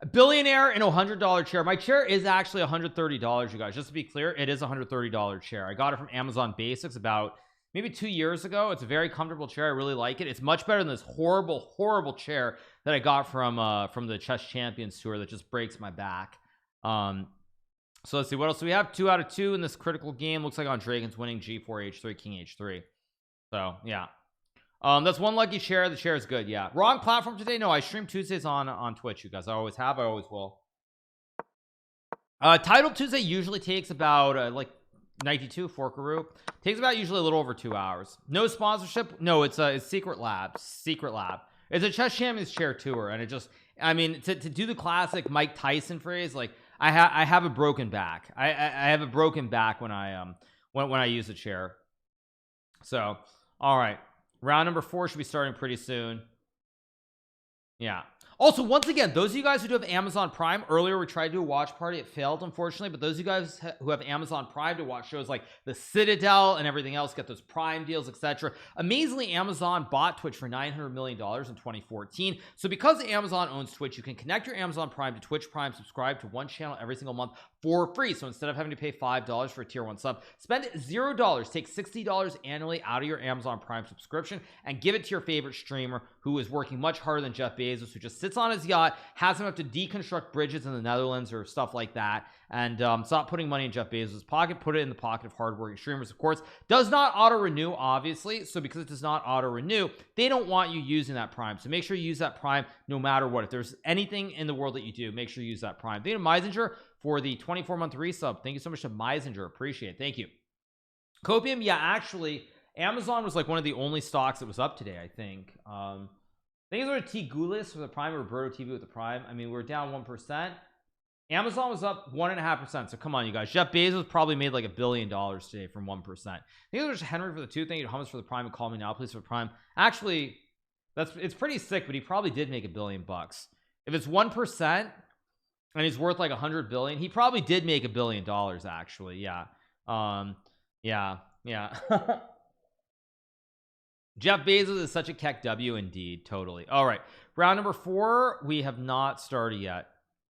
A billionaire in a $100 chair. My chair is actually $130, you guys. Just to be clear, it is a $130 chair. I got it from Amazon Basics about maybe 2 years ago. It's a very comfortable chair. I really like it. It's much better than this horrible chair that I got from the Chess Champions tour that just breaks my back. So let's see what else. So we have 2 out of 2 in this critical game. Looks like on Dragon's winning G4 H3 King H3. So yeah, that's one lucky chair. The chair is good. Yeah, wrong platform today. No, I stream Tuesdays on Twitch, you guys. I always have, I always will. Title Tuesday usually takes about like 92 Forkaroo takes about usually a little over 2 hours. No sponsorship. No, it's Secret Lab. It's a Chess Champions chair tour, and it just, I mean, to do the classic Mike Tyson phrase, like I have a broken back. I have a broken back when I use the chair. So all right, round number 4 should be starting pretty soon. Yeah. Also, once again, those of you guys who do have Amazon Prime, earlier we tried to do a watch party, it failed unfortunately, but those of you guys who have Amazon Prime to watch shows like The Citadel and everything else, get those Prime deals, etc. Amazingly, Amazon bought Twitch for $900 million in 2014. So because Amazon owns Twitch, you can connect your Amazon Prime to Twitch Prime, subscribe to one channel every single month for free. So instead of having to pay $5 for a tier 1 sub, spend $0, take $60 annually out of your Amazon Prime subscription and give it to your favorite streamer who is working much harder than Jeff Bezos, who just sits on his yacht, has him have to deconstruct bridges in the Netherlands or stuff like that, and stop putting money in Jeff Bezos' pocket, put it in the pocket of hardworking streamers. Of course, does not auto renew, obviously. So because it does not auto renew, they don't want you using that Prime. So make sure you use that Prime no matter what. If there's anything in the world that you do, make sure you use that Prime. Thank you to Meisinger for the 24-month resub. Thank you so much to Meisinger. Appreciate it. Thank you. Copium, yeah, actually, Amazon was like one of the only stocks that was up today, I think. I think it was T Goulis for the Prime, or Roberto TV with the Prime. I mean, we're down 1%. Amazon was up 1.5%. So come on, you guys. Jeff Bezos probably made like $1 billion today from 1%. I think it was Henry for the 2. Thank you to Hummus for the Prime, and call me now, please, for the Prime. Actually, it's pretty sick, but he probably did make $1 billion. If it's 1% and he's worth like 100 billion, he probably did make $1 billion. Actually, yeah. Yeah. Jeff Bezos is such a keck W, indeed. Totally. All right, round number 4, we have not started yet.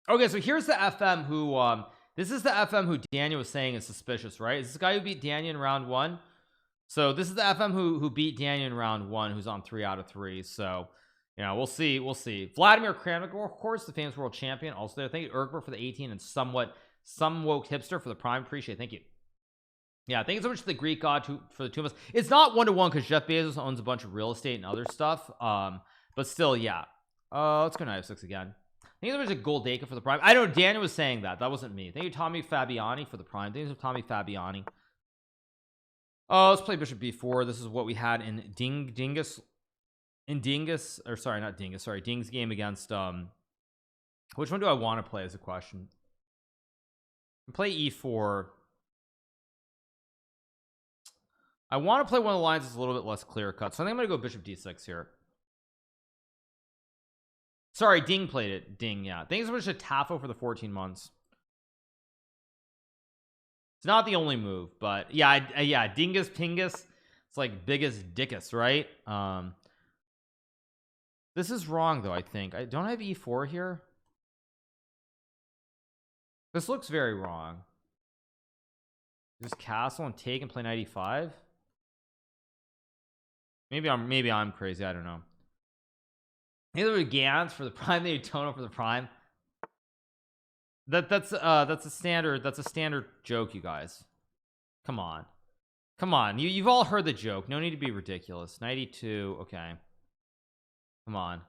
Okay, so here's the FM who this is the FM who Daniel was saying is suspicious, right? Is this the guy who beat Daniel in round 1? So this is the FM who beat Daniel in round 1, who's on 3 out of 3. So you know, we'll see. Vladimir Kramnikov, of course, the famous world champion, also there. Thank you, Ergber, for the 18, and some woke hipster for the Prime. Appreciate it. Thank you. Yeah, thank you so much to the Greek god for the 2 of us. It's not 1-to-1 because Jeff Bezos owns a bunch of real estate and other stuff. But still, yeah. Let's go Knight 6 again. I think there was a Goldacre for the Prime. I know Daniel was saying that. That wasn't me. Thank you, Tommy Fabiani, for the Prime. Thank you, Tommy Fabiani. Let's play Bishop B4. This is what we had in Ding's game against which one do I want to play is a question. Play E4. I want to play one of the lines that's a little bit less clear cut, so I think I'm gonna go Bishop D6 here. Sorry, Ding played it. Ding, yeah. Thanks so much to Tafo for the 14 months. It's not the only move, but yeah, Dingus Pingus. It's like biggest dickus, right? This is wrong though. I think I don't have E4 here. This looks very wrong. Just castle and take and play knight E5. Maybe I'm crazy. I don't know. Either Gans for the Prime, they Tono for the Prime. That's a standard joke, you guys. Come on. You've all heard the joke. No need to be ridiculous. 92. Okay. Come on.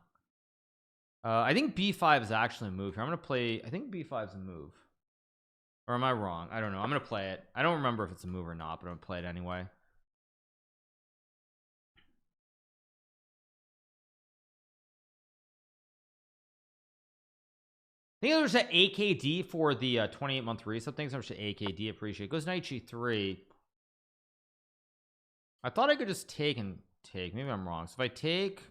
I think B5 is actually a move here. I'm gonna play. I think B5 is a move. Or am I wrong? I don't know. I'm gonna play it. I don't remember if it's a move or not, but I'm gonna play it anyway. I think there's an AKD for the 28-month reset. Thanks so much to AKD. Appreciate it. Goes knight G3. I thought I could just take and take. Maybe I'm wrong. So if I take,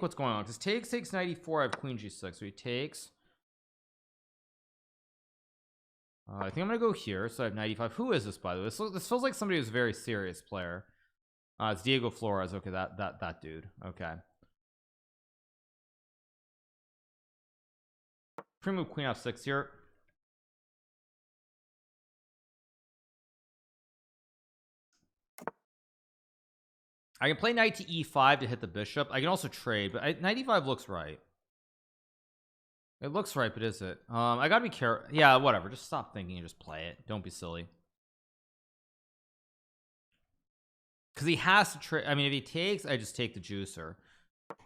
what's going on? Because takes knight E4. I have queen G6. So he takes. I think I'm gonna go here. So I have knight E5. Who is this, by the way? This feels like somebody who's a very serious player. It's Diego Flores. Okay, that dude. Okay. Pre-move queen f6 here. I can play knight to e5 to hit the bishop. I can also trade, but knight e5 looks right. It looks right, but is it? I gotta be careful. Yeah, whatever. Just stop thinking and just play it. Don't be silly. Because he has to trade. I mean, if he takes, I just take the juicer.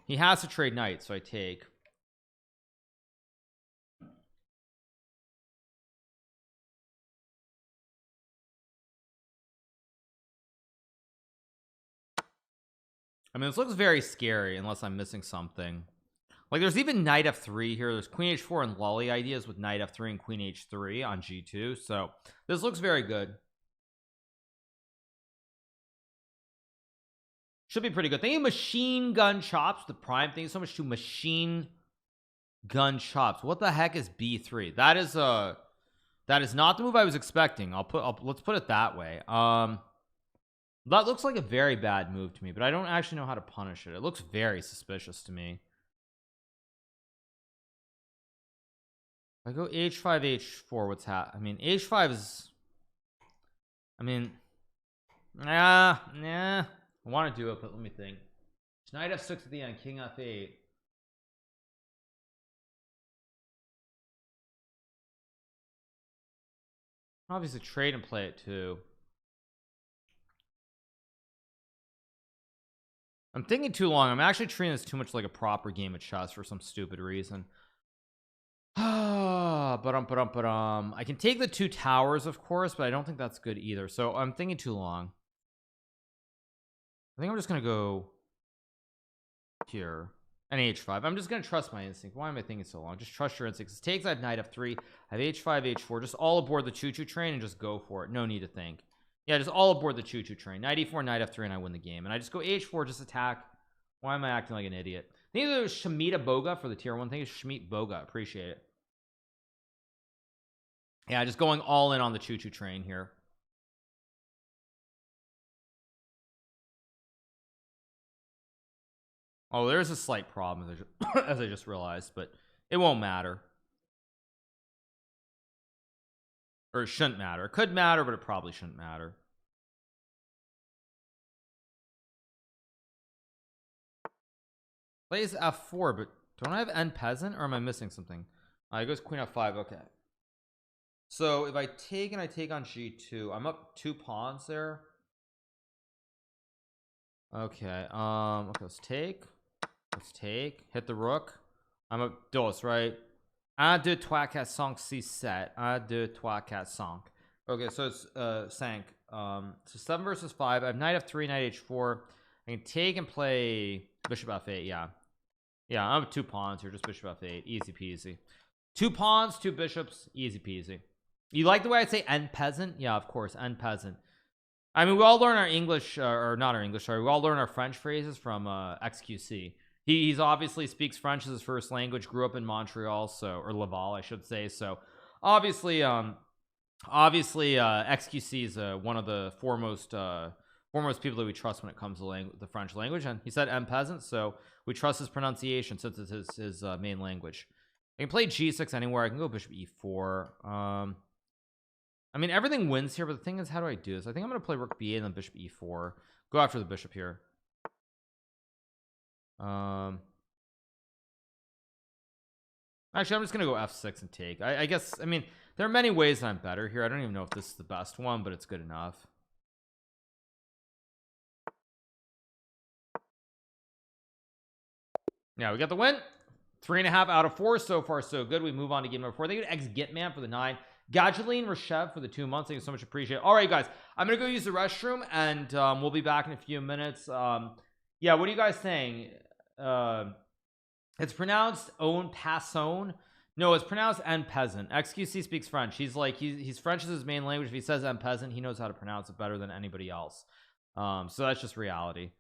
He has to trade knight, so I take. I mean, this looks very scary unless I'm missing something. Like, there's even knight f3 here. There's queen h4 and lolly ideas with knight f3 and queen h3 on g2. So this looks very good. Should be pretty good. Thank you, machine gun chops. The prime. Thank you so much to machine gun chops. What the heck is b3? That is not the move I was expecting. Let's put it that way. That looks like a very bad move to me, but I don't actually know how to punish it. It looks very suspicious to me. If I go h5 h4, what's I mean, h5 is, I mean, nah, I want to do it, but let me think. It's knight f6 at the end, king f8. Obviously trade and play it too. I'm thinking too long. I'm actually treating this too much like a proper game of chess for some stupid reason. I can take the two towers, of course, but I don't think that's good either. So I'm thinking too long. I think I'm just gonna go here and h5. I'm just gonna trust my instinct. Why am I thinking so long? Just trust your instincts. It takes. I have knight f3. I have h5 h4. Just all aboard the choo-choo train and just go for it. No need to think. Yeah, just all aboard the choo-choo train. Knight e4, knight f3, and I win the game. And I just go h4, just attack. Why am I acting like an idiot? I think there was Shamita Boga for the tier 1 thing. Shmeet Boga, appreciate it. Yeah, just going all in on the choo-choo train here. Oh, there's a slight problem as I just realized, but it won't matter. Or it shouldn't matter. It could matter, but it probably shouldn't matter. Plays f4, but don't I have n peasant, or am I missing something? It goes queen f5. Okay. So if I take and I take on g2, I'm up 2 pawns there. Okay. Okay, let's take. Hit the rook. I'm up dos, right? 1, 2, 3, 4, 5, 6, 7. 1, 2, 3, 4, 5. Okay, so it's sank. So 7 versus 5. I have knight f3, knight h4. I can take and play bishop f8. Yeah, I'm up 2 pawns here. Just bishop f8. Easy peasy. 2 pawns, 2 bishops. Easy peasy. You like the way I say n peasant? Yeah, of course, n peasant. I mean, we all learn our English, or not our English, sorry. We all learn our French phrases from XQC. He's obviously speaks French as his first language, grew up in Montreal, so, or Laval, I should say. So obviously XQC is one of the foremost people that we trust when it comes to the French language. And he said M peasant, so we trust his pronunciation since it's his main language. I can play g6 anywhere. I can go bishop e4. I mean, everything wins here, but the thing is, how do I do this? I think I'm going to play rook b8 and then bishop e4. Go after the bishop here. Actually, I'm just gonna go f6 and take. I guess, I mean, there are many ways that I'm better here. I don't even know if this is the best one, but it's good enough. Yeah, we got the win. 3.5 out of 4. So far, so good. We move on to game number 4. Thank you to X-Gitman for the 9. Gajeline Rashev for the 2 months. Thank you so much. Appreciate it. All right, guys, I'm gonna go use the restroom, and we'll be back in a few minutes. Yeah, what are you guys saying? It's pronounced own passon. No, it's pronounced en peasant. XQC speaks French. He's like, he's French is his main language. If he says en peasant, he knows how to pronounce it better than anybody else. So that's just reality.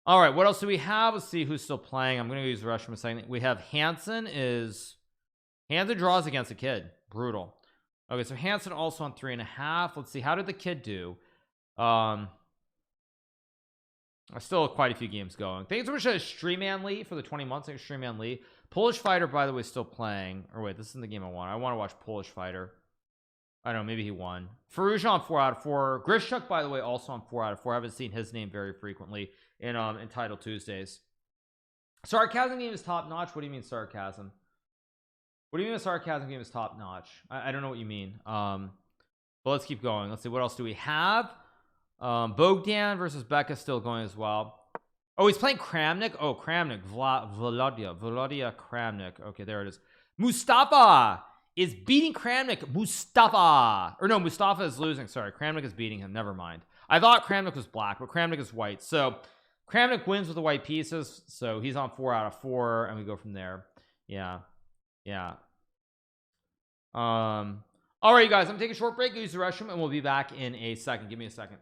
All right, what else do we have? Let's see who's still playing. I'm gonna use the restroom a second. We have Hansen draws against a kid. Brutal. Okay, so Hansen also on 3.5. Let's see, how did the kid do? I still have quite a few games going. Thanks so much to Streaman Lee for the 20 months. Thanks, Streaman Lee. Polish Fighter, by the way, still playing. Or wait, this isn't the game I want. I want to watch Polish Fighter. I don't know, maybe he won. Farouja on 4 out of 4. Grishchuk, by the way, also on 4 out of 4. I haven't seen his name very frequently in Title Tuesdays. Sarcasm game is top notch. What do you mean sarcasm? What do you mean a sarcasm game is top notch? I don't know what you mean. But let's keep going. Let's see, what else do we have? Bogdan versus Becca still going as well. Oh, he's playing Kramnik. Oh, Kramnik. Volodya Kramnik. Okay, there it is. Mustafa is beating Kramnik. Mustafa, or no, Mustafa is losing. Sorry, Kramnik is beating him. Never mind. I thought Kramnik was black, but Kramnik is white. So Kramnik wins with the white pieces. So he's on 4 out of 4, and we go from there. Yeah. All right, you guys. I'm taking a short break. Use the restroom, and we'll be back in a second. Give me a second.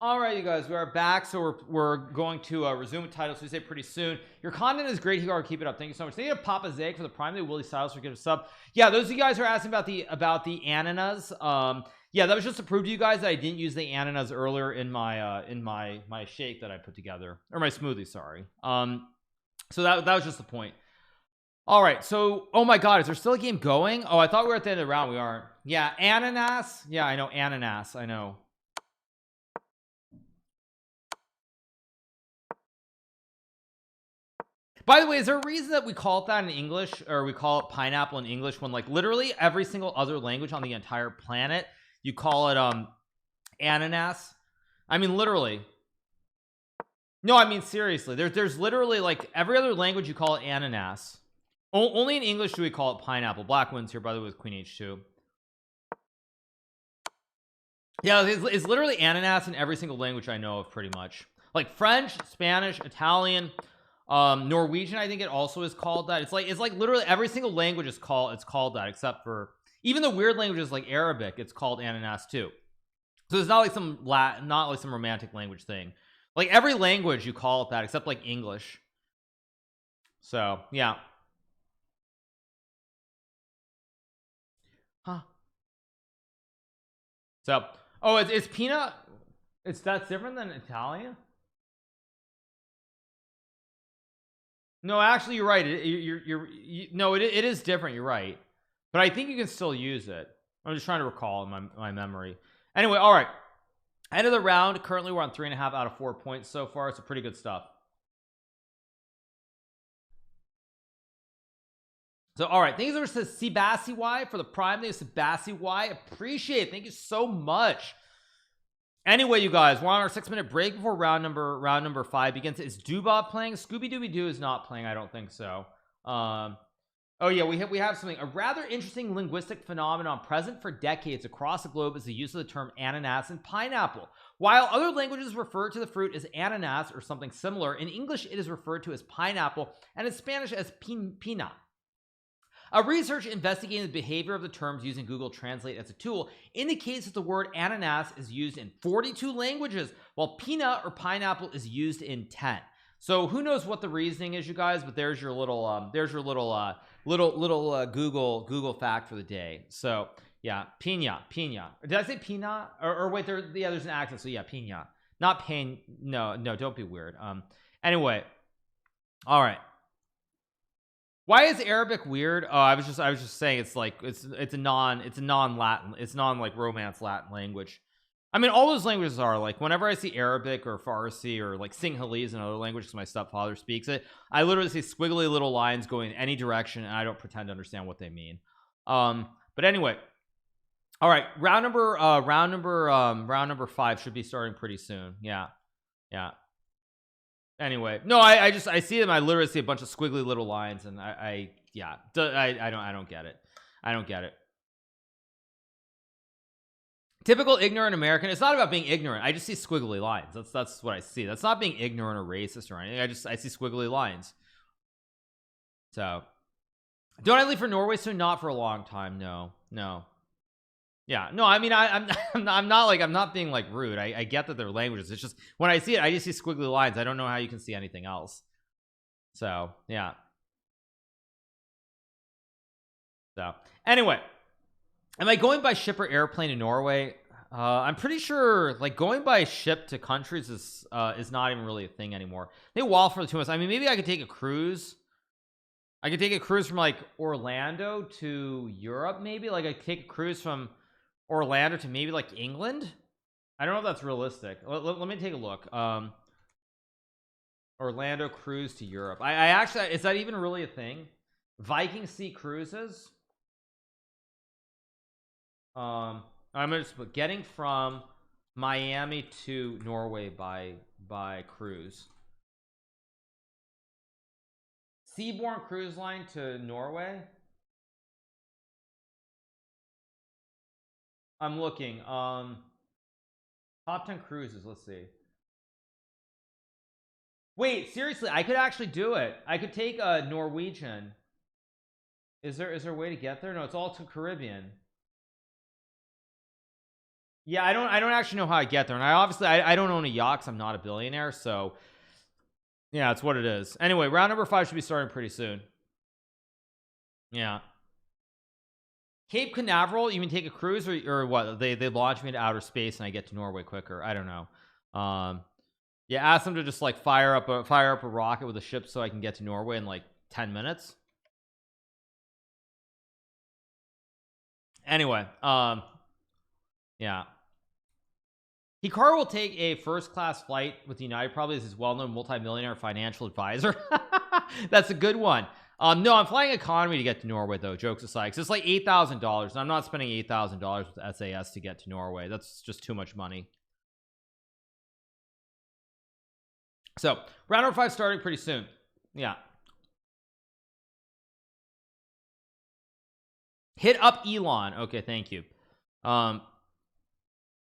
All right, you guys, we are back. So we're going to resume with Title Tuesday pretty soon. Your content is great, Hikaru. Keep it up. Thank you so much. Thank you to Papa Zag for the Prime Day. Willie Styles for giving a sub. Yeah, those of you guys are asking about the ananas. Yeah, that was just to prove to you guys that I didn't use the ananas earlier in my shake that I put together, or my smoothie. Sorry. So that was just the point. All right. So, oh my God, is there still a game going? Oh, I thought we were at the end of the round. We aren't. Yeah, ananas. Yeah, I know ananas. I know. By the way, is there a reason that we call it that in English, or we call it pineapple in English, when like literally every single other language on the entire planet you call it ananas? I mean, literally. No, I mean seriously. There's literally like every other language you call it ananas. Only in English do we call it pineapple. Black wins here, by the way, with Queen H2. Yeah, it's literally ananas in every single language I know of, pretty much. Like French, Spanish, Italian. Norwegian, I think it also is called that. It's like literally every single language is called that, except for even the weird languages like Arabic. It's called ananas too. So it's not like some romantic language thing. Like every language you call it that, except like English. So yeah. Huh. So it's peanut. That's different than Italian. No, actually, you're right. It is different. You're right, but I think you can still use it. I'm just trying to recall in my memory. Anyway, all right. End of the round. Currently, we're on 3.5 out of 4 points so far. So pretty good stuff. So all right, thanks over to Sebasi Y for the Prime Day. Sebasi Y, appreciate it. Thank you so much. Anyway, you guys, we're on our 6-minute break before round number 5 begins. Is Dubov playing? Scooby Dooby Doo is not playing. I don't think so. Oh yeah, we have something. A rather interesting linguistic phenomenon present for decades across the globe is the use of the term ananas and pineapple. While other languages refer to the fruit as ananas or something similar, in English it is referred to as pineapple, and in Spanish as pina. A research investigating the behavior of the terms using Google Translate as a tool indicates that the word ananas is used in 42 languages, while peanut or pineapple is used in 10. So who knows what the reasoning is, you guys, but there's your little Google fact for the day. So yeah, pina. Did I say pina? Or wait, there's an accent. So yeah, pina, not pain. No, don't be weird. Anyway, all right. Why is Arabic weird? Oh, I was just saying it's like it's a non Latin, it's non like Romance Latin language. I mean, all those languages are like, whenever I see Arabic or Farsi or like Sinhalese and other languages, my stepfather speaks it, I literally see squiggly little lines going in any direction, and I don't pretend to understand what they mean. But anyway, all right, round number 5 should be starting pretty soon. Yeah. Anyway, no, I see them. I literally see a bunch of squiggly little lines, and I don't get it. Typical ignorant American. It's not about being ignorant. I just see squiggly lines. That's what I see. That's not being ignorant or racist or anything. I see squiggly lines. So, don't I leave for Norway soon? Not for a long time. No. Yeah, no, I mean, I'm not being like rude. I get that they're languages. It's just when I see it, I just see squiggly lines. I don't know how you can see anything else. So yeah. So anyway, am I going by ship or airplane in Norway? I'm pretty sure like going by ship to countries is not even really a thing anymore. They wall for the 2 months. I mean, maybe I could take a cruise. I could take a cruise from like Orlando to Europe. Maybe like I could take a cruise from Orlando to maybe like England. I don't know if that's realistic. Let me take a look. Orlando cruise to Europe. I actually, is that even really a thing? Viking Sea cruises. I'm gonna just put getting from Miami to Norway by cruise. Seabourn cruise line to Norway. I'm looking. Top 10 cruises. Let's see. Wait, seriously, I could actually do it. I could take a Norwegian. Is there a way to get there? No, it's all to Caribbean. Yeah, I don't actually know how I get there, and I don't own a yacht because I'm not a billionaire. So yeah, it's what it is. Anyway, round number 5 should be starting pretty soon. Yeah. Cape Canaveral, you can take a cruise or what? They launch me into outer space and I get to Norway quicker. I don't know. Yeah, ask them to just like fire up a rocket with a ship so I can get to Norway in like 10 minutes. Anyway, yeah. Hikaru will take a first-class flight with United, probably as his well-known multi-millionaire financial advisor. That's a good one. No, I'm flying economy to get to Norway though, jokes aside, because it's like $8,000 and I'm not spending $8,000 with SAS to get to Norway. That's just too much money. So round number 5 starting pretty soon. Yeah, hit up Elon. Okay, thank you.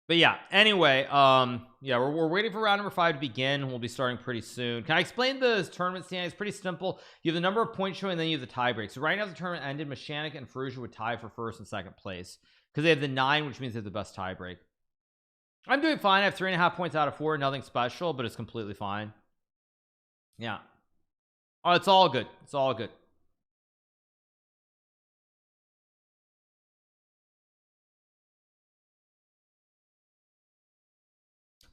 But yeah, anyway, yeah, we're waiting for round number 5 to begin. We'll be starting pretty soon. Can I explain the tournament standing? It's pretty simple. You have the number of points showing, and then you have the tie break. So right now the tournament ended, Mashanik and Ferrugia would tie for first and second place because they have the 9, which means they have the best tie break. I'm doing fine. I have 3.5 points out of 4. Nothing special, but it's completely fine. Yeah. Oh, it's all good. It's all good.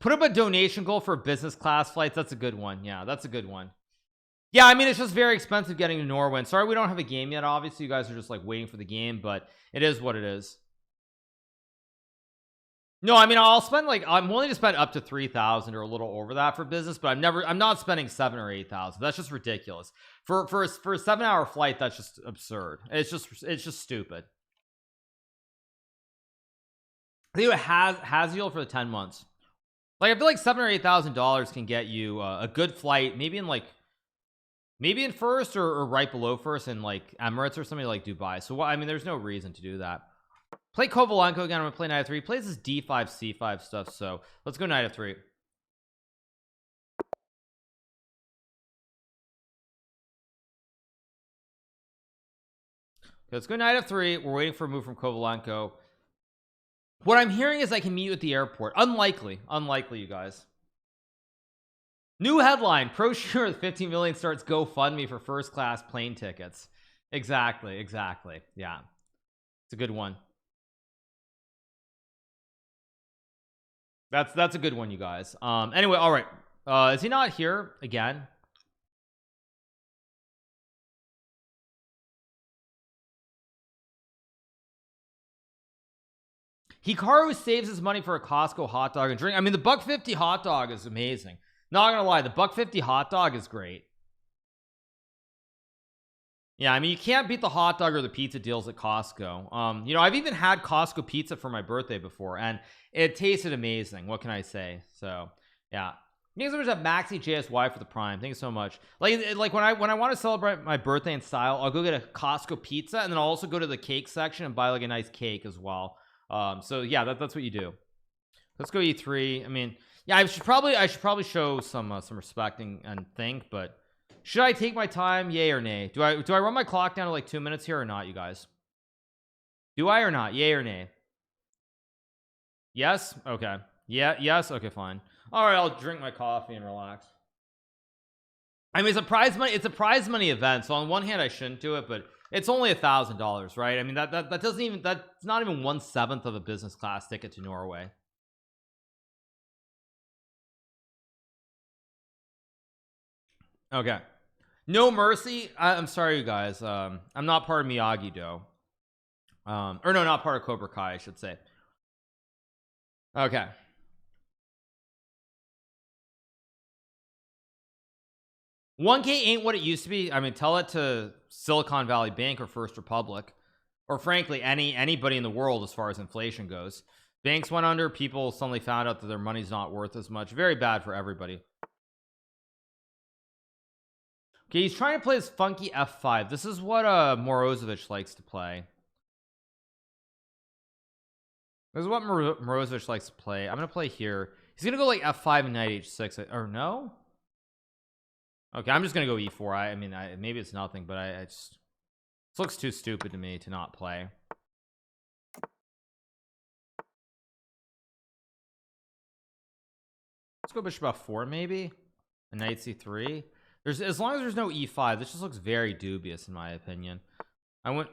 Put up a donation goal for business class flights. That's a good one. Yeah, that's a good one. Yeah, I mean, it's just very expensive getting to Norway. And sorry, we don't have a game yet. Obviously, you guys are just like waiting for the game, but it is what it is. No, I mean, I'll spend like, I'm willing to spend up to 3,000 or a little over that for business, but I'm not spending 7 or 8,000. That's just ridiculous for a 7-hour flight. That's just absurd. It's just stupid. I think it has you for the 10 months. Like, I feel like $7,000 or $8,000 can get you a good flight, maybe in first or right below first in like Emirates or something like Dubai. So I mean, there's no reason to do that. Play Kovalenko again. I'm gonna play knight f3. He plays this d5 c5 stuff, so let's go knight f3. let's go knight f3. We're waiting for a move from Kovalenko. What I'm hearing is I can meet you at the airport. Unlikely, you guys. New headline: Pro shooter with 15 million starts GoFundMe for first class plane tickets. Exactly. Yeah, it's a good one. That's a good one, you guys. Anyway, all right. Is he not here again? Hikaru saves his money for a Costco hot dog and drink. I mean, the $1.50 hot dog is amazing. Not gonna lie, the $1.50 hot dog is great. Yeah, I mean, you can't beat the hot dog or the pizza deals at Costco. You know, I've even had Costco pizza for my birthday before, and it tasted amazing. What can I say? So, yeah. Thanks so much at Maxi JSY for the Prime. Thank you so much. Like when I want to celebrate my birthday in style, I'll go get a Costco pizza, and then I'll also go to the cake section and buy like a nice cake as well. So yeah, that's what you do. Let's go E3. I mean, yeah, I should probably show some respect and think, but should I take my time? Yay or nay? Do I run my clock down to like 2 minutes here or not, you guys? Do I or not? Yay or nay? Yes. Okay. Yeah. Yes. Okay. Fine. All right. I'll drink my coffee and relax. I mean, it's a prize money event, so on one hand I shouldn't do it, but it's only $1,000, right? I mean, that doesn't even, that's not even 1/7 of a business class ticket to Norway. Okay. No mercy. I'm sorry, you guys. I'm not part of Miyagi-Do. Or no, not part of Cobra Kai, I should say. Okay. $1K ain't what it used to be. I mean, tell it to Silicon Valley Bank or First Republic, or frankly anybody in the world as far as inflation goes. Banks went under, people suddenly found out that their money's not worth as much. Very bad for everybody. Okay, he's trying to play this funky f5. This is what Morozevich likes to play. This is what Morozevich likes to play. I'm gonna play here. He's gonna go like f5 and knight h6, or no? Okay, I'm just gonna go e4. I mean, maybe it's nothing, but I just, this looks too stupid to me to not play. Let's go bishop f4, maybe, and knight c3. There's, as long as there's no e5, this just looks very dubious in my opinion. I went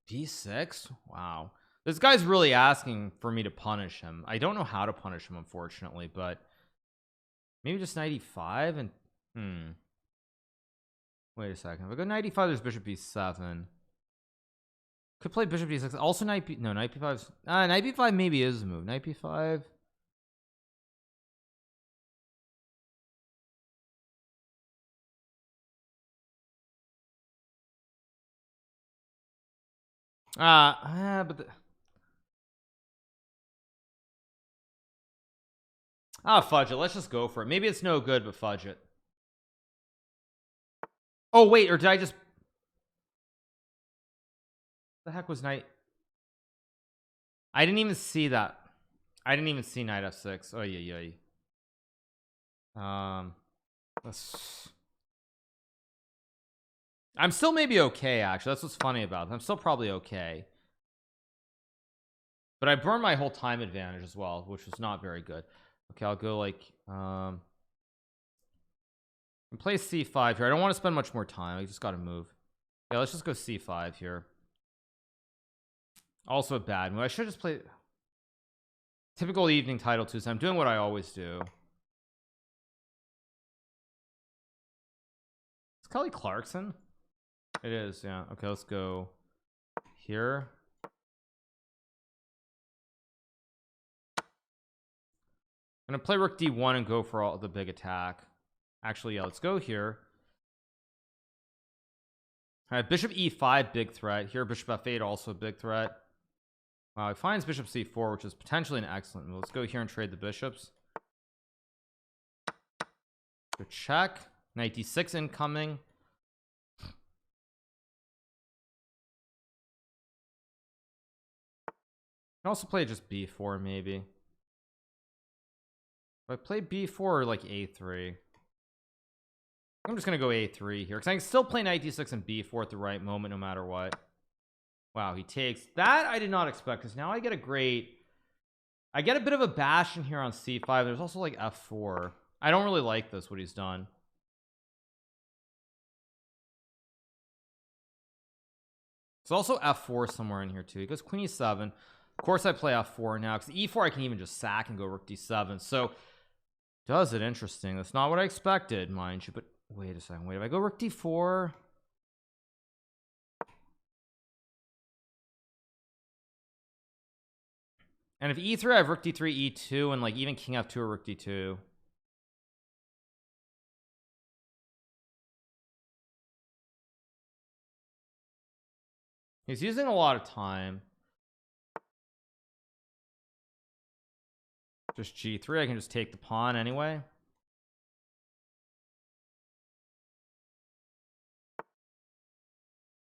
d6. Wow, this guy's really asking for me to punish him. I don't know how to punish him, unfortunately, but maybe just knight e5 and wait a second. If I go knight e5, there's bishop b7. Could play bishop d6. Also knight b, no, knight b5. Knight b5 maybe is a move. Knight b5. But fudge it. Let's just go for it. Maybe it's no good, but fudge it. Oh wait, or did I just, the heck was knight? I didn't even see that. I didn't even see knight f6. Oh yeah. I'm still maybe okay, actually. That's what's funny about it. I'm still probably okay, but I burned my whole time advantage as well, which was not very good. Okay, I'll go like and play c5 here. I don't want to spend much more time. I just got to move. Yeah, let's just go c5 here. Also a bad move. I should just play typical evening title too, so I'm doing what I always do. It's Kelly Clarkson. It is, yeah. Okay, let's go here. I'm gonna play rook d1 and go for all the big attack. Actually, yeah, let's go here. All right, bishop e5, big threat here. Bishop f8, also a big threat. Wow, he finds bishop c4, which is potentially an excellent move. Let's go here and trade the bishops. Go check. Knight d6 incoming. I can also play just b4 maybe. If I play b4 or like a3, I'm just gonna go a3 here because I can still play knight d6 and b4 at the right moment no matter what. Wow, he takes that. I did not expect, because now I get a bit of a bastion here on c5. There's also like f4. I don't really like this, what he's done. There's also f4 somewhere in here too. He goes queen e7. Of course I play f4 now, because e4 I can even just sack and go rook d7. So does it interesting. That's not what I expected, mind you. But wait a second. Wait, if I go rook d4, and if e3 I have rook d3 e2 and like even king f2 or rook d2. He's using a lot of time. Just g3. I can just take the pawn anyway.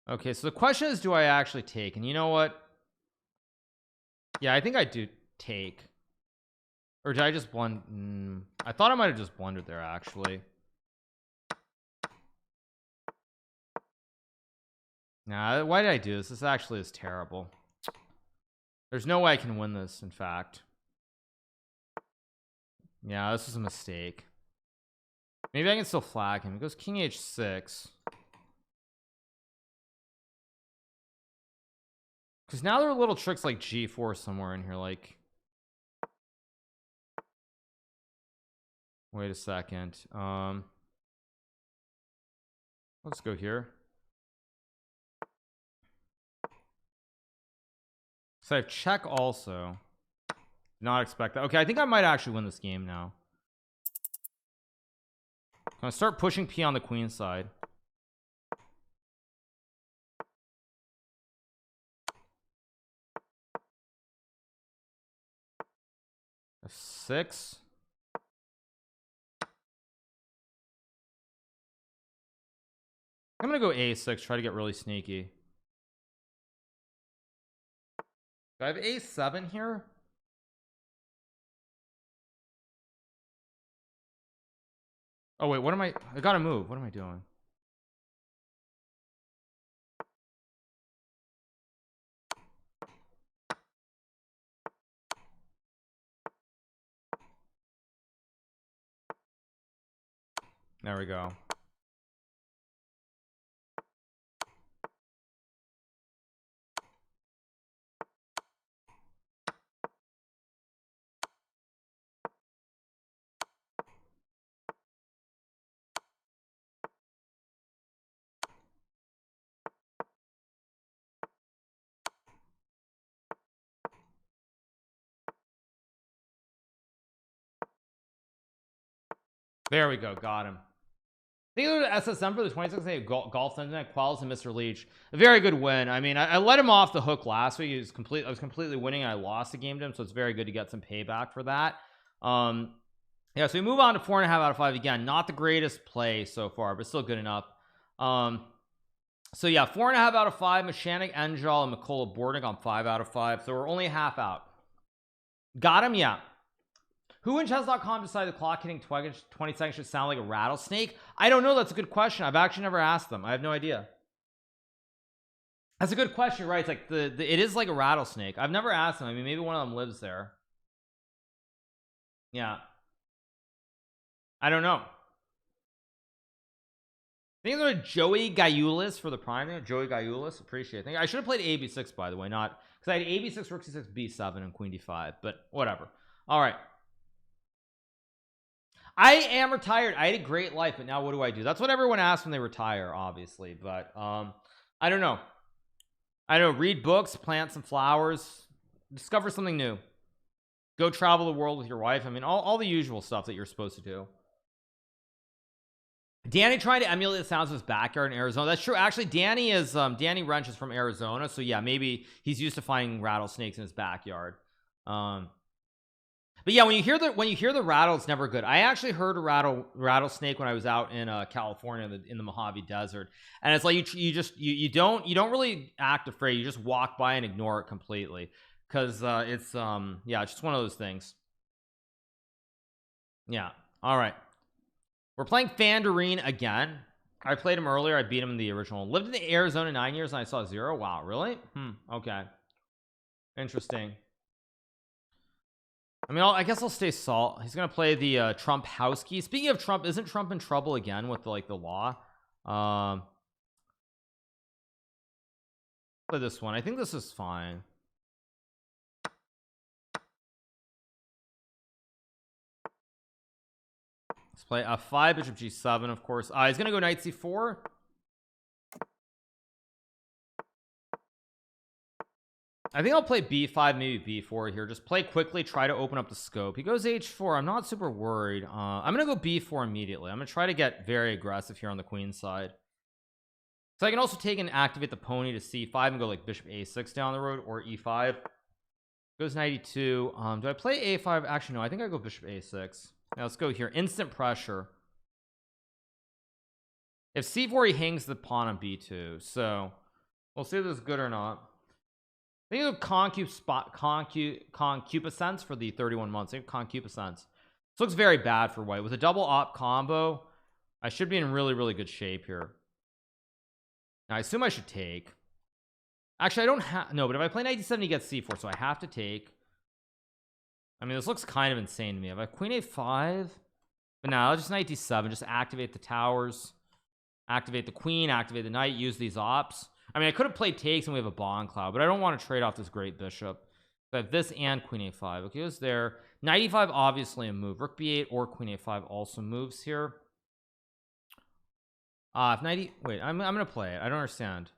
Okay, so the question is, do I actually take? And you know what? Yeah, I think I do take. Or did I just blunder? I thought I might have just blundered there, actually. Nah, why did I do this? This actually is terrible. There's no way I can win this, in fact. Yeah, this was a mistake. Maybe I can still flag him. He goes king h6. Because now there are little tricks like g4 somewhere in here, like... Wait a second. Let's go here. So I have check also. Not expect that. Okay, I think I might actually win this game now. I'm gonna start pushing p on the queen side. F6. I'm gonna go a6, try to get really sneaky. Do I have a7 here? Oh wait, what am I gotta move. What am I doing? There we go. There we go, got him. I think it was SSM for the 26th golf Sunday Quells and Mr. Leach. A very good win. I mean, I let him off the hook last week. I was completely winning. I lost the game to him, so it's very good to get some payback for that. Yeah, so we move on to 4.5 out of 5 again. Not the greatest play so far, but still good enough. So yeah, 4.5 out of 5. Mechanic, Enjal, and McCullough boarding on 5 out of 5. So we're only half out. Got him, yeah. Who in chess.com decided the clock hitting 20 seconds should sound like a rattlesnake? I don't know. That's a good question. I've actually never asked them. I have no idea. That's a good question, right? It's like it is like a rattlesnake. I've never asked them. I mean, maybe one of them lives there. Yeah. I don't know. I think they're Joey Gaiulis for the prime there. Joey Gaiulis, appreciate it. I should have played AB6, by the way, not because I had AB6, Rook C6, B7, and Queen D5, but whatever. All right. I am retired. I had a great life, but now what do I do? That's what everyone asks when they retire, obviously. But I don't know. I don't know. Read books, plant some flowers, discover something new. Go travel the world with your wife. I mean, all the usual stuff that you're supposed to do. Danny trying to emulate the sounds of his backyard in Arizona. That's true. Actually, Danny Wrench is from Arizona, so yeah, maybe he's used to finding rattlesnakes in his backyard. But yeah, when you hear the rattle, it's never good. I actually heard a rattlesnake when I was out in California in the Mojave Desert, and it's like you don't really act afraid. You just walk by and ignore it completely, because it's yeah, it's just one of those things. Yeah. All right, we're playing Fandarine again. I played him earlier. I beat him in the original. Lived in the Arizona 9 years and I saw 0. Wow, really? Okay, interesting. I mean, I guess I'll stay salt. He's gonna play the Trump house key. Speaking of Trump, isn't Trump in trouble again with the law? Play this one. I think this is fine. Let's play f5, bishop g7, of course. He's gonna go knight c4. I think I'll play b5, maybe b4 here. Just play quickly, try to open up the scope. He goes h4. I'm not super worried. I'm gonna go b4 immediately. I'm gonna try to get very aggressive here on the queen side. So I can also take and activate the pony to c5 and go like bishop a6 down the road, or e5. Goes knight e2. Do I play a5? Actually, no, I think I go bishop a6. Now let's go here. Instant pressure. If c4, he hangs the pawn on b2. So we'll see if this is good or not. I think concupiscence for the 31 months. I think concupiscence. This looks very bad for white. With a double op combo, I should be in really good shape here. Now I assume I should take. Actually, I don't have no, but if I play knight d7, he gets c4, so I have to take. I mean, this looks kind of insane to me. If I queen a5, but now I'll just knight d7, just activate the towers, activate the queen, activate the knight, use these ops. I mean, I could have played takes and we have a bond cloud, but I don't want to trade off this great bishop. So I have this and queen a5. Okay, goes there. Knight e5, obviously a move. Rook b8 or queen a5 also moves here. If knight e, wait, I'm gonna play it. I don't understand,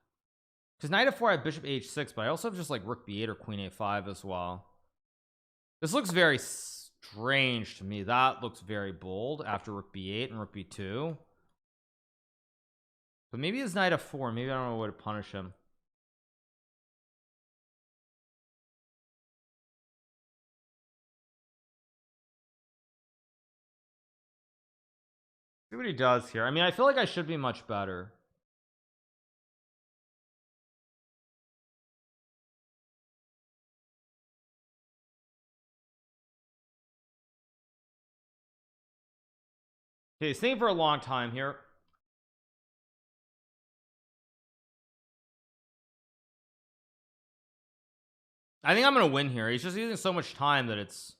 because knight f4, I have bishop h6, but I also have just like rook b8 or queen a5 as well. This looks very strange to me. That looks very bold after rook b8 and rook b2. But maybe his knight f4. Maybe I don't know what to punish him. See what he does here. I mean, I feel like I should be much better. Okay, he's thinking for a long time here. I think I'm gonna win here. He's just using so much time that it's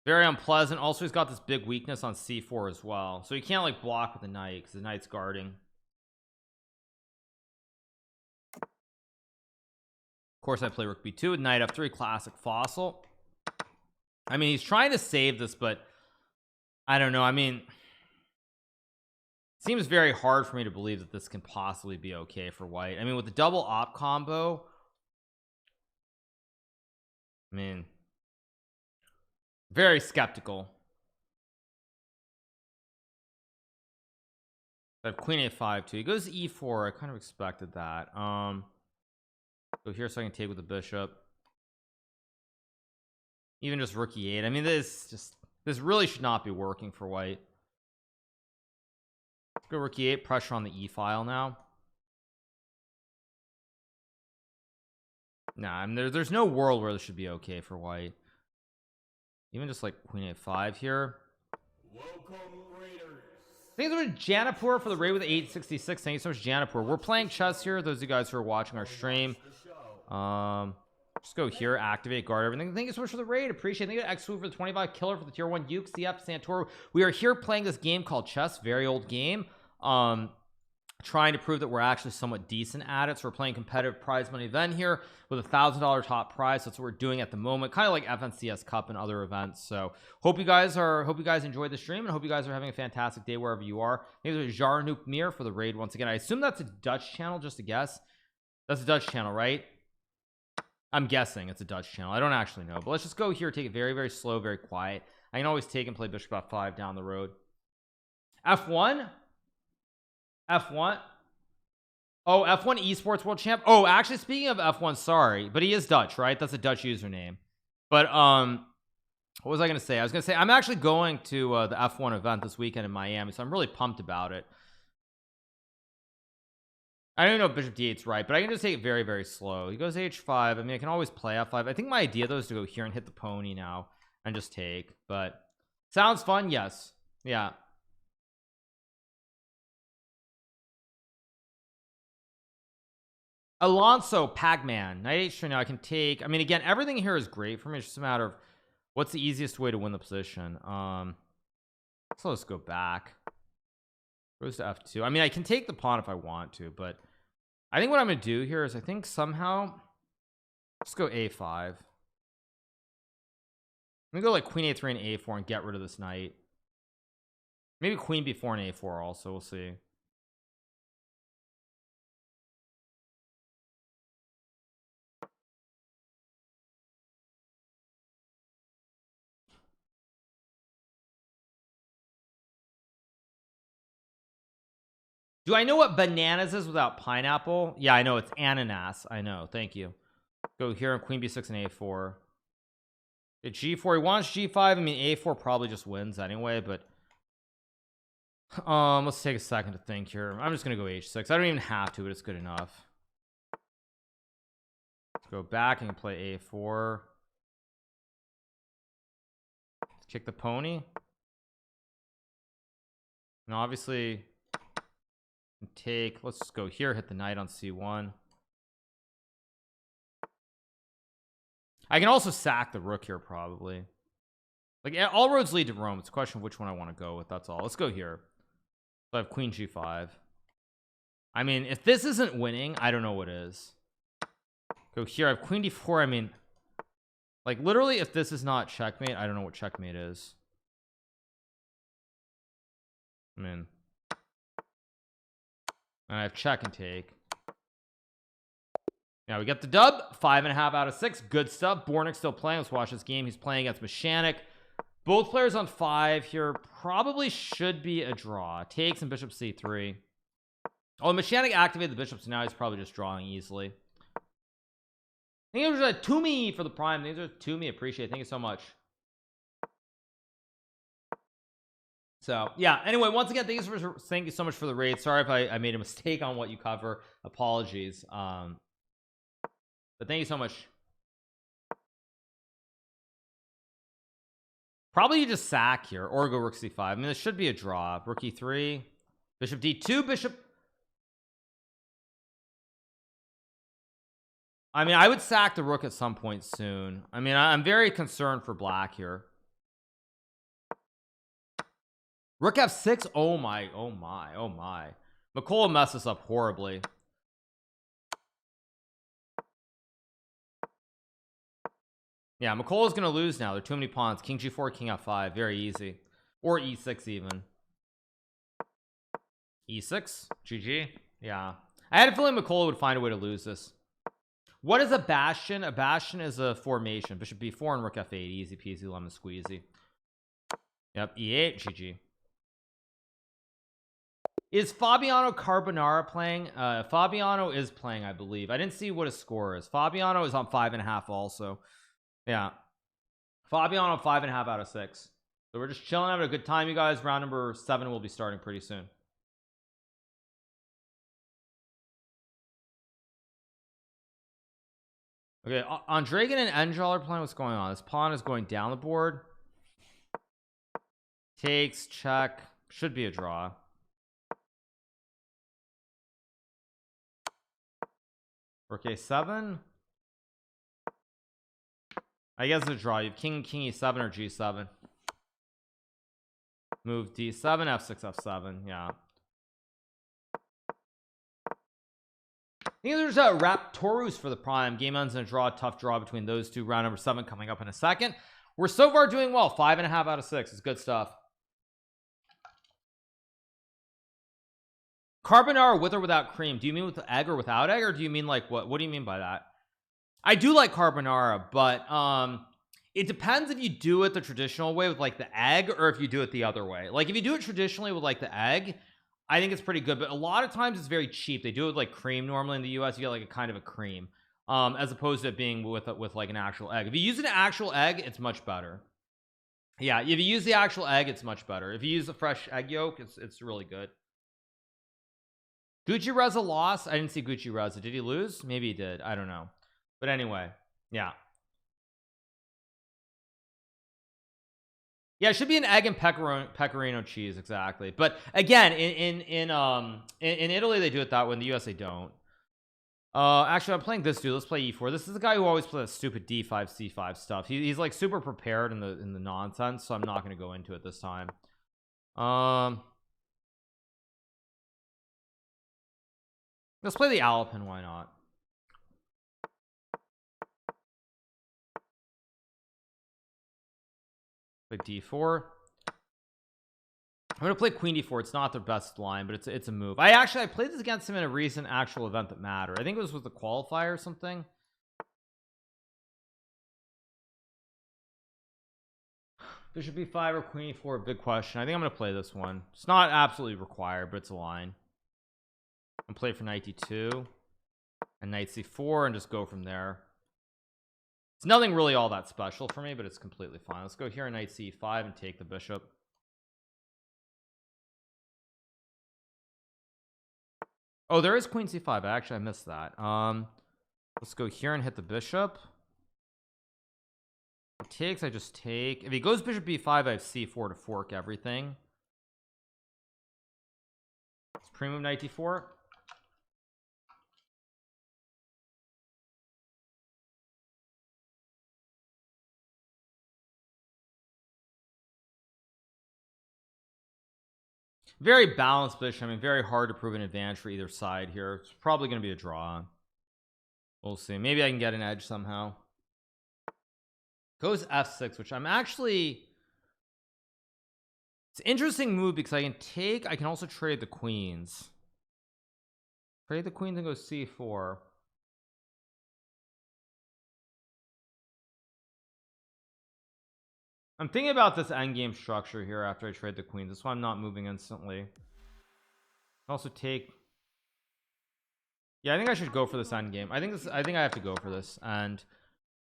very unpleasant. Also, he's got this big weakness on c4 as well, so he can't like block with the knight because the knight's guarding. Of course, I play rook b2 with knight f3, classic fossil. I mean, he's trying to save this, but I don't know. I mean, it seems very hard for me to believe that this can possibly be okay for white. I mean, with the double op combo, I mean, very skeptical. I have queen a5 too. He goes e4. I kind of expected that. Go here so I can take with the bishop. Even just rook e8. I mean, this really should not be working for white. Let's go rook e8. Pressure on the e file now. Nah, I mean, there's no world where this should be okay for white. Even just like queen a5 here. Welcome, Raiders. Thanks so much, Janapur, for the raid with 866. Thank you so much, Janapur. We're playing chess here. Those of you guys who are watching our stream, just go here, activate, guard everything. Thank you so much for the raid. Appreciate it. Thank you to X-Food for the 25 killer for the tier 1 Ukes, CF, Santoro. We are here playing this game called chess. Very old game. Trying to prove that we're actually somewhat decent at it. So we're playing competitive prize money event here with $1,000 top prize. That's what we're doing at the moment, kind of like FNCS Cup and other events. So hope you guys enjoyed the stream, and hope you guys are having a fantastic day wherever you are. Thanks to Jarnoop Mir for the raid once again. I assume that's a Dutch channel, just a guess. That's a Dutch channel, right? I'm guessing it's a Dutch channel. I don't actually know, but let's just go here, take it very slow, very quiet. I can always take and play bishop f5 down the road. F1. F1. Oh, F1 esports world champ. Oh, actually, speaking of F1, sorry, but he is Dutch, right? That's a Dutch username. But what was I gonna say? I was gonna say I'm actually going to the F1 event this weekend in Miami, so I'm really pumped about it. I don't know if bishop d8's right, but I can just take it very slow. He goes h5. I mean, I can always play f5. I think my idea though is to go here and hit the pony now and just take. But sounds fun. Yes. Yeah. Alonso, Pac-Man, knight h3. Now I can take, I mean, again, everything here is great for me. It's just a matter of what's the easiest way to win the position. So let's go back. Goes to f2. I mean, I can take the pawn if I want to, but I think what I'm gonna do here is I think somehow let's go a5. I'm gonna go like queen a3 and a4 and get rid of this knight. Maybe queen b4 and a4 also. We'll see. Do I know what bananas is without pineapple? Yeah, I know it's ananas. I know. Thank you. Go here on queen b6 and a4. At g4, he wants g5. I mean, a4 probably just wins anyway, but let's take a second to think here. I'm just gonna go h6. I don't even have to, but it's good enough. Let's go back and play a4. Let's kick the pony. And obviously take, let's go here, hit the knight on c1. I can also sack the rook here probably. Like all roads lead to Rome. It's a question of which one I want to go with. That's all. Let's go here. So I have queen g5. I mean, if this isn't winning, I don't know what is. Go here. I have queen d4. I mean, like literally, if this is not checkmate, I don't know what checkmate is. I mean, and I have check and take. Now we get the dub. 5.5 out of 6. Good stuff. Bornick's still playing. Let's watch this game. He's playing against Mechanic. Both players on 5 here. Probably should be a draw. Takes and bishop c3. Oh, Mechanic activated the bishop, so now he's probably just drawing easily. Thank you to me for the prime. Thanks are to me. Appreciate it. Thank you so much. So yeah, anyway, once again, thank you so much for the raid. Sorry if I made a mistake on what you cover. Apologies. But thank you so much. Probably you just sack here or go rook c5. I mean, this should be a draw. Rook e3, bishop d2, bishop. I mean, I would sack the rook at some point soon. I mean, I'm very concerned for black here. Rook f6. Oh my, oh my, oh my. McCullough messed this up horribly. Yeah, McCullough's gonna lose now. There are too many pawns. King g4, king f5. Very easy. Or e6 even. e6. GG. Yeah. I had a feeling McCullough would find a way to lose this. What is a bastion? A bastion is a formation. Bishop b4 and rook f8. Easy peasy, lemon squeezy. Yep. e8. GG. Is Fabiano Carbonara playing? Fabiano is playing, I believe. I didn't see what his score is. Fabiano is on 5.5 also. Yeah, Fabiano 5.5 out of 6. So we're just chilling, having a good time, you guys. Round number 7 will be starting pretty soon. Okay, Andregan and Angel are playing. What's going on? This pawn is going down the board. Takes, check. Should be a draw. Rook a7. I guess it's a draw. You have king e7 or g7. Move d7, f6, f7. Yeah. I think there's a Raptorus for the prime. Game ends in a draw. Tough draw between those two. Round number 7 coming up in a second. We're so far doing well. 5.5 out of 6. It's good stuff. Carbonara with or without cream? Do you mean with egg or without egg, or do you mean like what do you mean by that? I do like carbonara, but it depends if you do it the traditional way with like the egg or if you do it the other way. Like if you do it traditionally with like the egg, I think it's pretty good, but a lot of times it's very cheap. They do it with like cream. Normally in the US you get like a kind of a cream as opposed to it being with like an actual egg. If you use an actual egg, it's much better. Yeah, if you use the actual egg, it's much better. If you use a fresh egg yolk, it's really good. Gucci Reza lost. I didn't see Gucci Reza. Did he lose? Maybe he did. I don't know. But anyway, yeah. Yeah, it should be an egg and pecorino cheese, exactly. But again, in Italy they do it that way. In the US they don't. Actually I'm playing this dude. Let's play e4. This is the guy who always plays stupid d5 c5 stuff. He's like super prepared in the nonsense, so I'm not going to go into it this time. Let's play the Alpin. Why not? Play d4. I'm gonna play queen d4. It's not their best line, but it's a move. I played this against him in a recent actual event that mattered. I think it was with the qualifier or something. Bishop b5 or queen e4, big question. I think I'm gonna play this one. It's not absolutely required, but it's a line. I'm gonna play for knight d2 and knight c4 and just go from there. It's nothing really all that special for me, but it's completely fine. Let's go here, knight c5 and take the bishop. Oh, there is queen c5. I missed that. Let's go here and hit the bishop. If he takes, I just take. If he goes bishop b5, I have c4 to fork everything. Let's pre-move knight d4. Very balanced position. I mean, very hard to prove an advantage for either side here. It's probably going to be a draw. We'll see. Maybe I can get an edge somehow. Goes f6, which I'm actually, it's an interesting move because I can also trade the queens. Trade the queens and go c4. I'm thinking about this endgame structure here after I trade the queens. That's why I'm not moving instantly. Also take. Yeah, I think I should go for this endgame. I think I have to go for this, and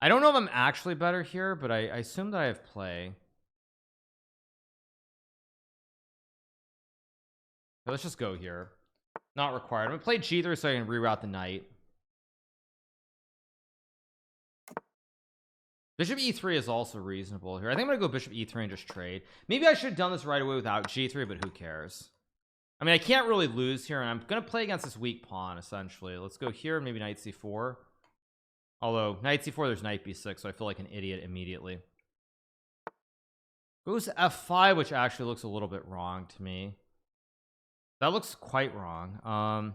I don't know if I'm actually better here, but I assume that I have play. So let's just go here. Not required. I'm gonna play g3 so I can reroute the knight. Bishop e3 is also reasonable here. I think I'm gonna go bishop e3 and just trade. Maybe I should have done this right away without g3, but who cares? I mean, I can't really lose here, and I'm gonna play against this weak pawn essentially. Let's go here, maybe knight c4. Although knight c4, there's knight b6, so I feel like an idiot immediately. Goes f5, which actually looks a little bit wrong to me. That looks quite wrong.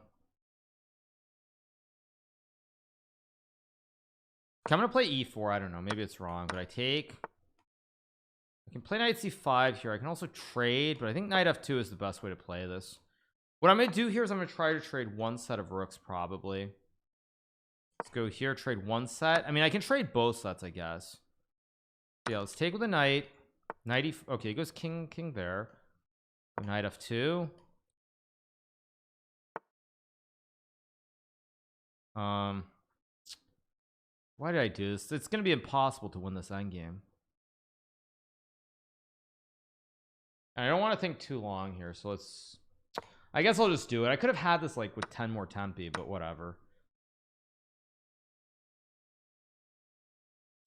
Okay, I'm gonna play e4. I don't know, maybe it's wrong, but I can play knight c5 here. I can also trade, but I think knight f2 is the best way to play this. What I'm gonna do here is I'm gonna try to trade one set of rooks, probably. Let's go here, trade one set. I mean, I can trade both sets, I guess. Yeah, let's take with a knight. Okay, he goes king there. Knight f2. Why did I do this? It's gonna be impossible to win this endgame. I don't want to think too long here, so I guess I'll just do it. I could have had this like with 10 more tempi, but whatever.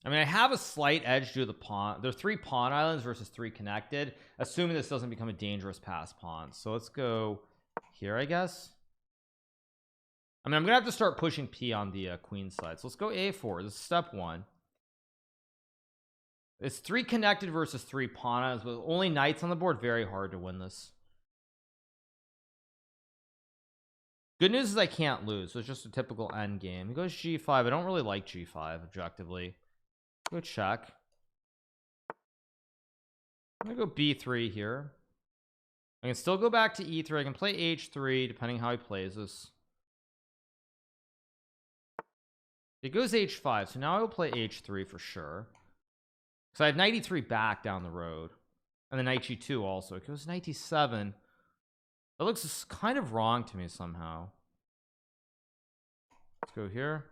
I mean, I have a slight edge due to the pawn. There are 3 pawn islands versus 3 connected, assuming this doesn't become a dangerous pass pawn. So let's go here, I guess. I mean, I'm gonna have to start pushing p on the queen side, so let's go a4. This is step 1. It's 3 connected versus 3 pawn islands with only knights on the board. Very hard to win this. Good news is I can't lose, so it's just a typical end game. He goes g5. I don't really like g5 objectively. Go check. I'm gonna go b3 here. I can still go back to e3. I can play h3 depending how he plays this. It goes h5, so now I will play h3 for sure, because I have knight e3 back down the road, and then knight g2 also. It goes knight e7. That looks kind of wrong to me somehow. Let's go here.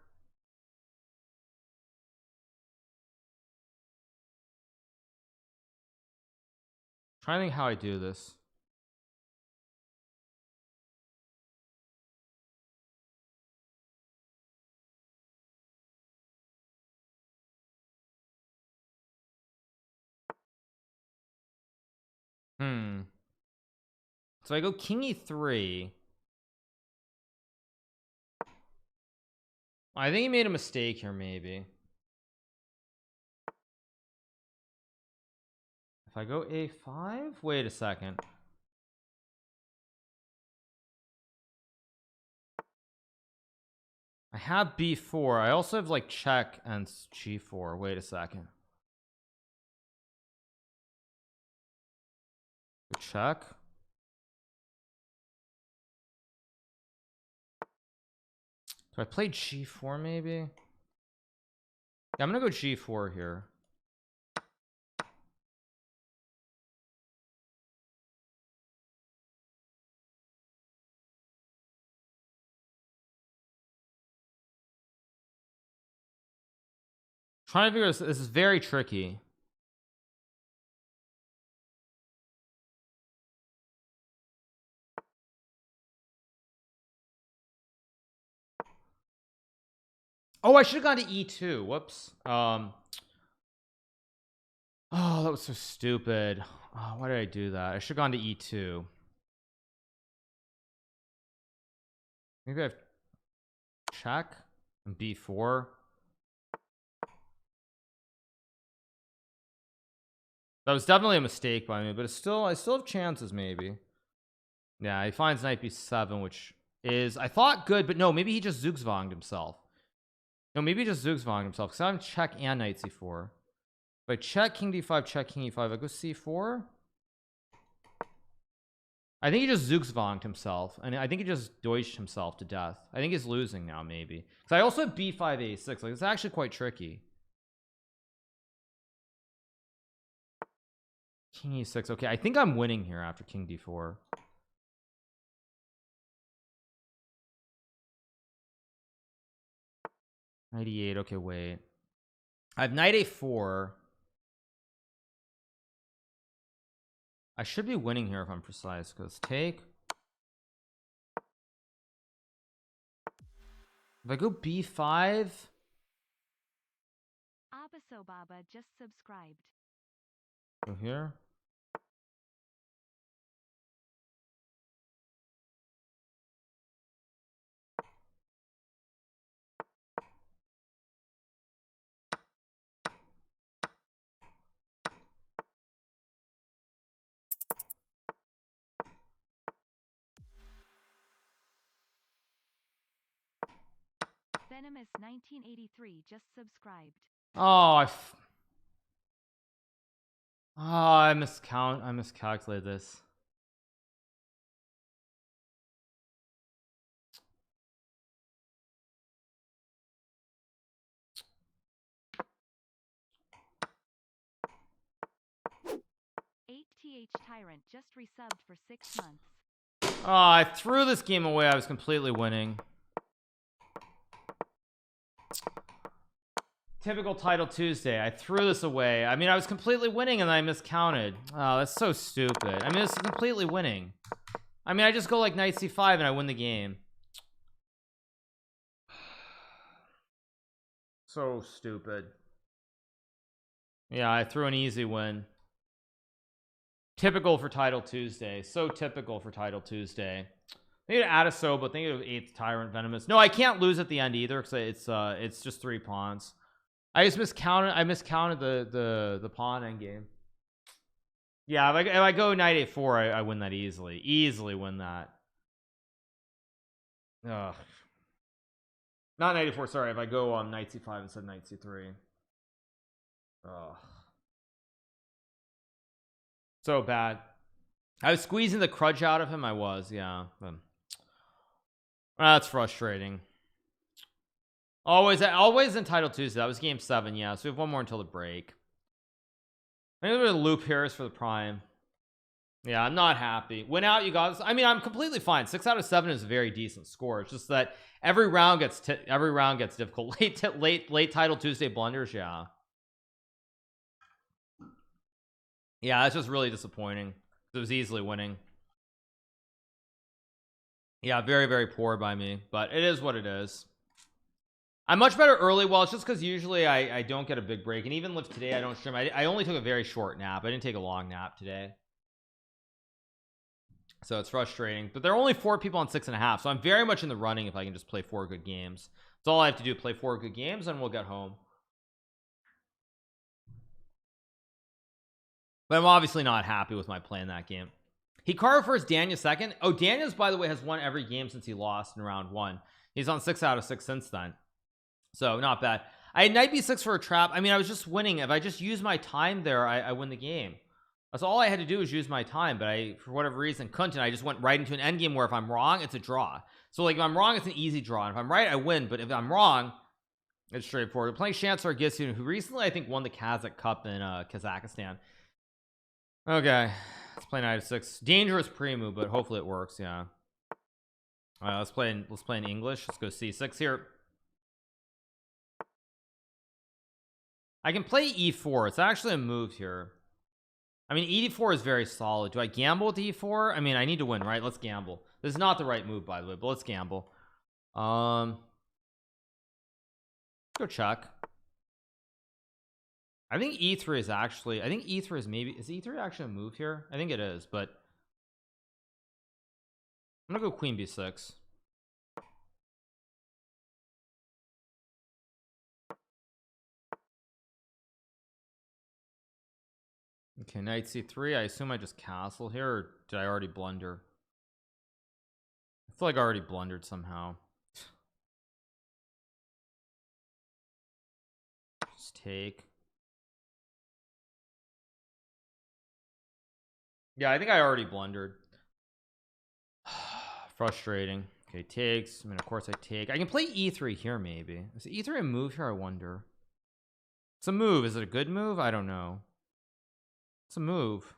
Trying to think how I do this. So I go king e3. I think he made a mistake here. Maybe if I go a5, wait a second. I have b4. I also have like check and g4. Wait a second. Check. Do I play g4 maybe? Yeah, I'm gonna go g4 here. Trying to figure this is very tricky. Oh, I should have gone to e2. Whoops. Oh, that was so stupid. Oh, why did I do that? I should have gone to e2. Maybe I have check and b4. That was definitely a mistake by me, but it's still, I still have chances maybe. Yeah, he finds knight b7, which is, I thought, good, but no, maybe he just Zugzwanged himself. No, maybe he just Zugzwanged himself, because I'm check and knight c4. If I check king d5, check king e5, I go c4. I think he just Zugzwanged himself, and I think he just deutscht himself to death. I think he's losing now, maybe. Because I also have b5, a6. Like, it's actually quite tricky. King e6. Okay, I think I'm winning here after king d4. Knight e8. Okay, wait. I have knight a4. I should be winning here if I'm precise, because take. If I go b5. Abaso Baba just subscribed. Go here. Venomous 1983 just subscribed. Oh, I miscalculated this. Tyrant just resubbed for 6 months. Oh, I threw this game away. I was completely winning. Typical title Tuesday. I threw this away. I mean, I was completely winning and I miscounted. Oh, that's so stupid. I mean, it's completely winning. I mean, I just go like knight c5 and I win the game. So stupid. Yeah, I threw an easy win. Typical for title Tuesday. So typical for title Tuesday. They need to add a Soba. Think of 8th Tyrant Venomous. No, I can't lose at the end either because it's just 3 pawns. I just miscounted. I miscounted the pawn endgame. Yeah, if I go knight a4, I win that easily. Easily win that. Ugh. Not knight a4. Sorry, if I go knight c5 instead of knight c3. Ugh. So bad. I was squeezing the crutch out of him. I was, yeah. But that's frustrating. Always entitled Tuesday. That was game 7. Yeah, so we have one more until the break. I think there's a loop here is for the prime. Yeah, I'm not happy. Win out, you guys. I mean, I'm completely fine. 6 out of 7 is a very decent score. It's just that every round gets difficult. Late title Tuesday blunders. Yeah, that's just really disappointing. It was easily winning. Yeah, very, very poor by me, but it is what it is. I'm much better early. Well, it's just because usually I don't get a big break, and even if today I don't stream, I only took a very short nap. I didn't take a long nap today, so it's frustrating. But there are only 4 people on 6.5, so I'm very much in the running if I can just play 4 good games. That's all I have to do, play 4 good games and we'll get home. But I'm obviously not happy with my play in that game. Hikaru first, Daniel second. Oh, Daniel's, by the way, has won every game since he lost in round 1. He's on 6 out of 6 since then, so not bad. I had knight b6 for a trap. I mean, I was just winning. If I just use my time there, I win the game. That's all I had to do, is use my time, but I, for whatever reason, couldn't. I just went right into an endgame where if I'm wrong, it's a draw. So like if I'm wrong, it's an easy draw, and if I'm right, I win. But if I'm wrong, it's straightforward. We're playing Chancellor Gisun, who recently I think won the Kazakh Cup in Kazakhstan. Okay, let's play knight f6. Dangerous pre-move, but hopefully it works. Yeah. All right, let's play in English. Let's go c6 here. I can play e4. It's actually a move here. I mean, e4 is very solid. Do I gamble with e4? I mean, I need to win, right? Let's gamble. This is not the right move, by the way, but let's gamble. Go check. I think e3 is actually, I think e3 is maybe, is e3 actually a move here? I think it is, but I'm gonna go queen b6. Okay, knight c3. I assume I just castle here, or did I already blunder? I feel like I already blundered somehow. Just take. Yeah, I think I already blundered. Frustrating. Okay, takes. I mean, of course I take. I can play e3 here, maybe. Is e3 a move here? I wonder. It's a move. Is it a good move? I don't know. It's a move.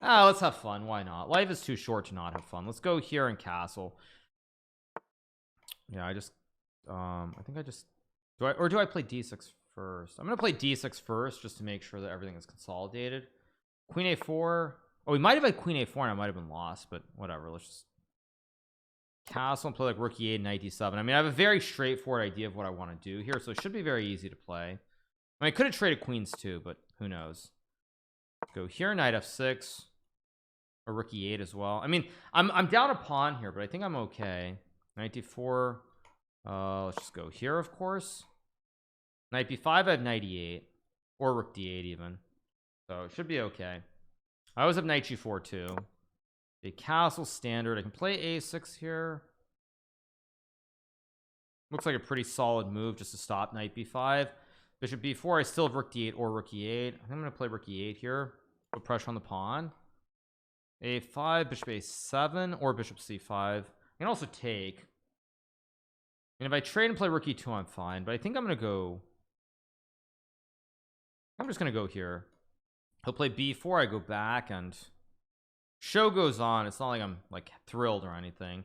Ah, let's have fun. Why not? Life is too short to not have fun. Let's go here and castle. Yeah, I just I think I just do I play d6 first? I'm gonna play d6 first just to make sure that everything is consolidated. Queen a4. Oh, we might have had queen a4 and I might have been lost, but whatever. Let's just castle and play like rook e8, knight d7. I mean, I have a very straightforward idea of what I want to do here, so it should be very easy to play. I mean, I could have traded queens too, but who knows. Let's go here, knight f6, or rook e8 as well. I mean, I'm down a pawn here, but I think I'm okay. Knight d4. Let's just go here, of course. Knight b5. I have knight e8 or rook d8 even, so it should be okay. I always have knight g4 too. A castle standard. I can play a6 here. Looks like a pretty solid move just to stop knight b5. Bishop b4. I still have rook d8 or rook e8. I think I'm going to play rook e8 here. Put pressure on the pawn. a5, bishop a7, or bishop c5. I can also take. And if I trade and play rook e2, I'm fine. But I think I'm going to go. I'm just going to go here. He'll play b4. I go back and show goes on. It's not like I'm like thrilled or anything.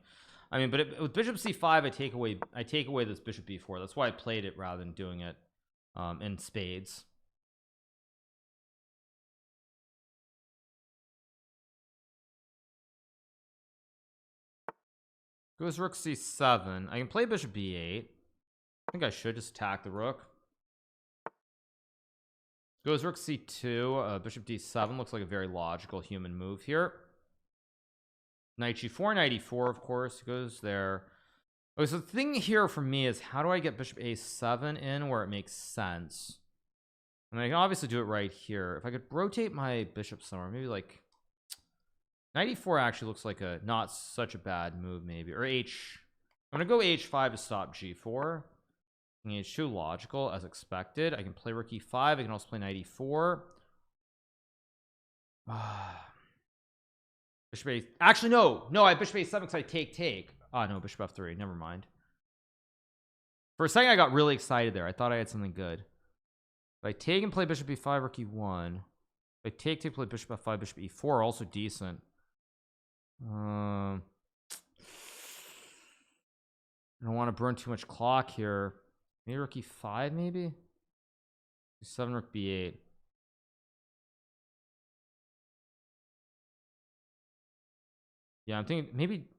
I mean, but with bishop c5, I take away this bishop b4. That's why I played it rather than doing it in spades. Goes rook c7. I can play bishop b8. I think I should just attack the rook. Goes rook c2. Bishop d7 looks like a very logical human move here. Knight g4, knight e4, of course, goes there. Okay, so the thing here for me is, how do I get bishop a7 in where it makes sense? And I can obviously do it right here. If I could rotate my bishop somewhere, maybe like knight e4 actually looks like a not such a bad move, maybe. Or I'm gonna go h5 to stop g4. h2 logical as expected. I can play rook e5. I can also play knight e4. Bishop a. Actually, no. I have bishop a7 because I take. Oh no, bishop f3. Never mind. For a second, I got really excited there. I thought I had something good. If I take and play bishop e5, rook e1. If I take, play bishop f5, bishop e4, also decent. I don't want to burn too much clock here. Maybe rook e5, maybe? e7, rook b8. Yeah, I'm thinking maybe.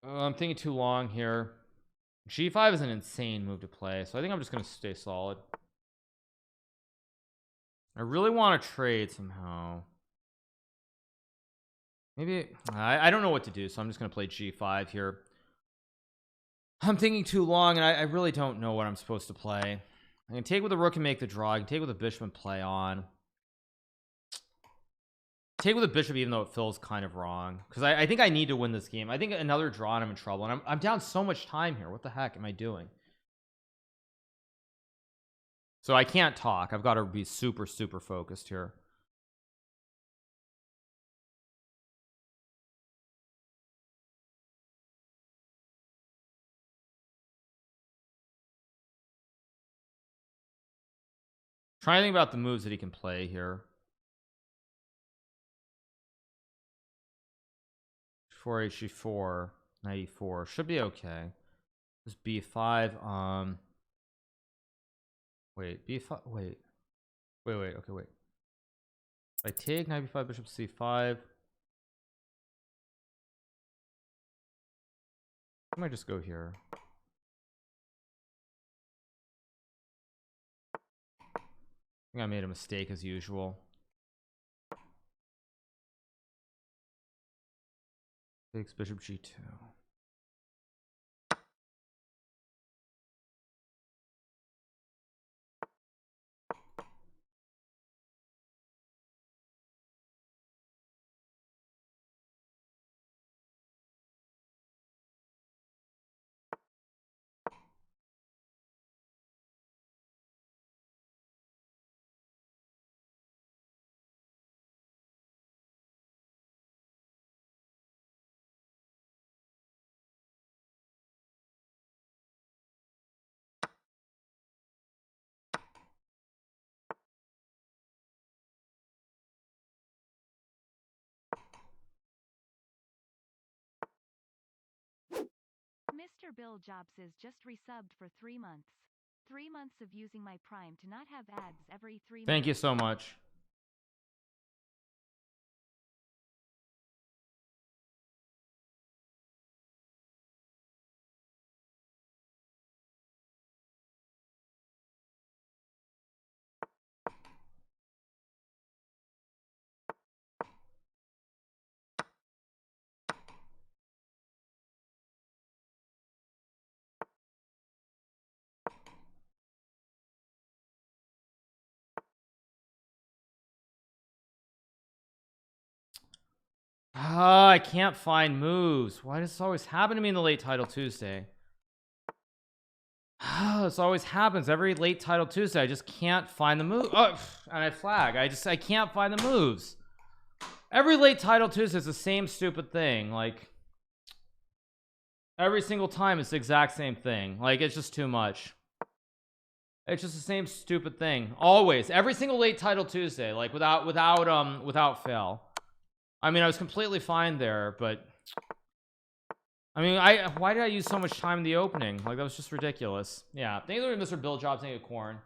I'm thinking too long here. g5 is an insane move to play, so I think I'm just going to stay solid. I really want to trade somehow. Maybe I don't know what to do, so I'm just gonna play g5 here. I'm thinking too long, and I really don't know what I'm supposed to play. I can take with the rook and make the draw. I can take with the bishop and play on. Take with the bishop, even though it feels kind of wrong, because I think I need to win this game. I think another draw and I'm in trouble, and I'm down so much time here. What the heck am I doing? So I can't talk. I've got to be super focused here. Trying to think about the moves that he can play here. 4 hg4 94 should be okay. This b5. Wait, b5. Wait. Okay, wait. If I take knight b5, bishop c5, I might just go here. I think I made a mistake as usual. Takes bishop g2. Mr. Bill Jobs is just resubbed for 3 months. 3 months of using my Prime to not have ads every 3 months. Thank you so much. I can't find moves. Why does this always happen to me in the late title Tuesday? This always happens every late title Tuesday. I just can't find the move. Oh, and I flag. I can't find the moves. Every late title Tuesday is the same stupid thing. Like every single time it's the exact same thing. Like it's just too much. It's just the same stupid thing. Always. Every single late title Tuesday. Like without fail. I mean, I was completely fine there, but I mean, why did I use so much time in the opening? Like that was just ridiculous. Yeah, thank you, Mr. Bill Jobs. Thank you, Corn.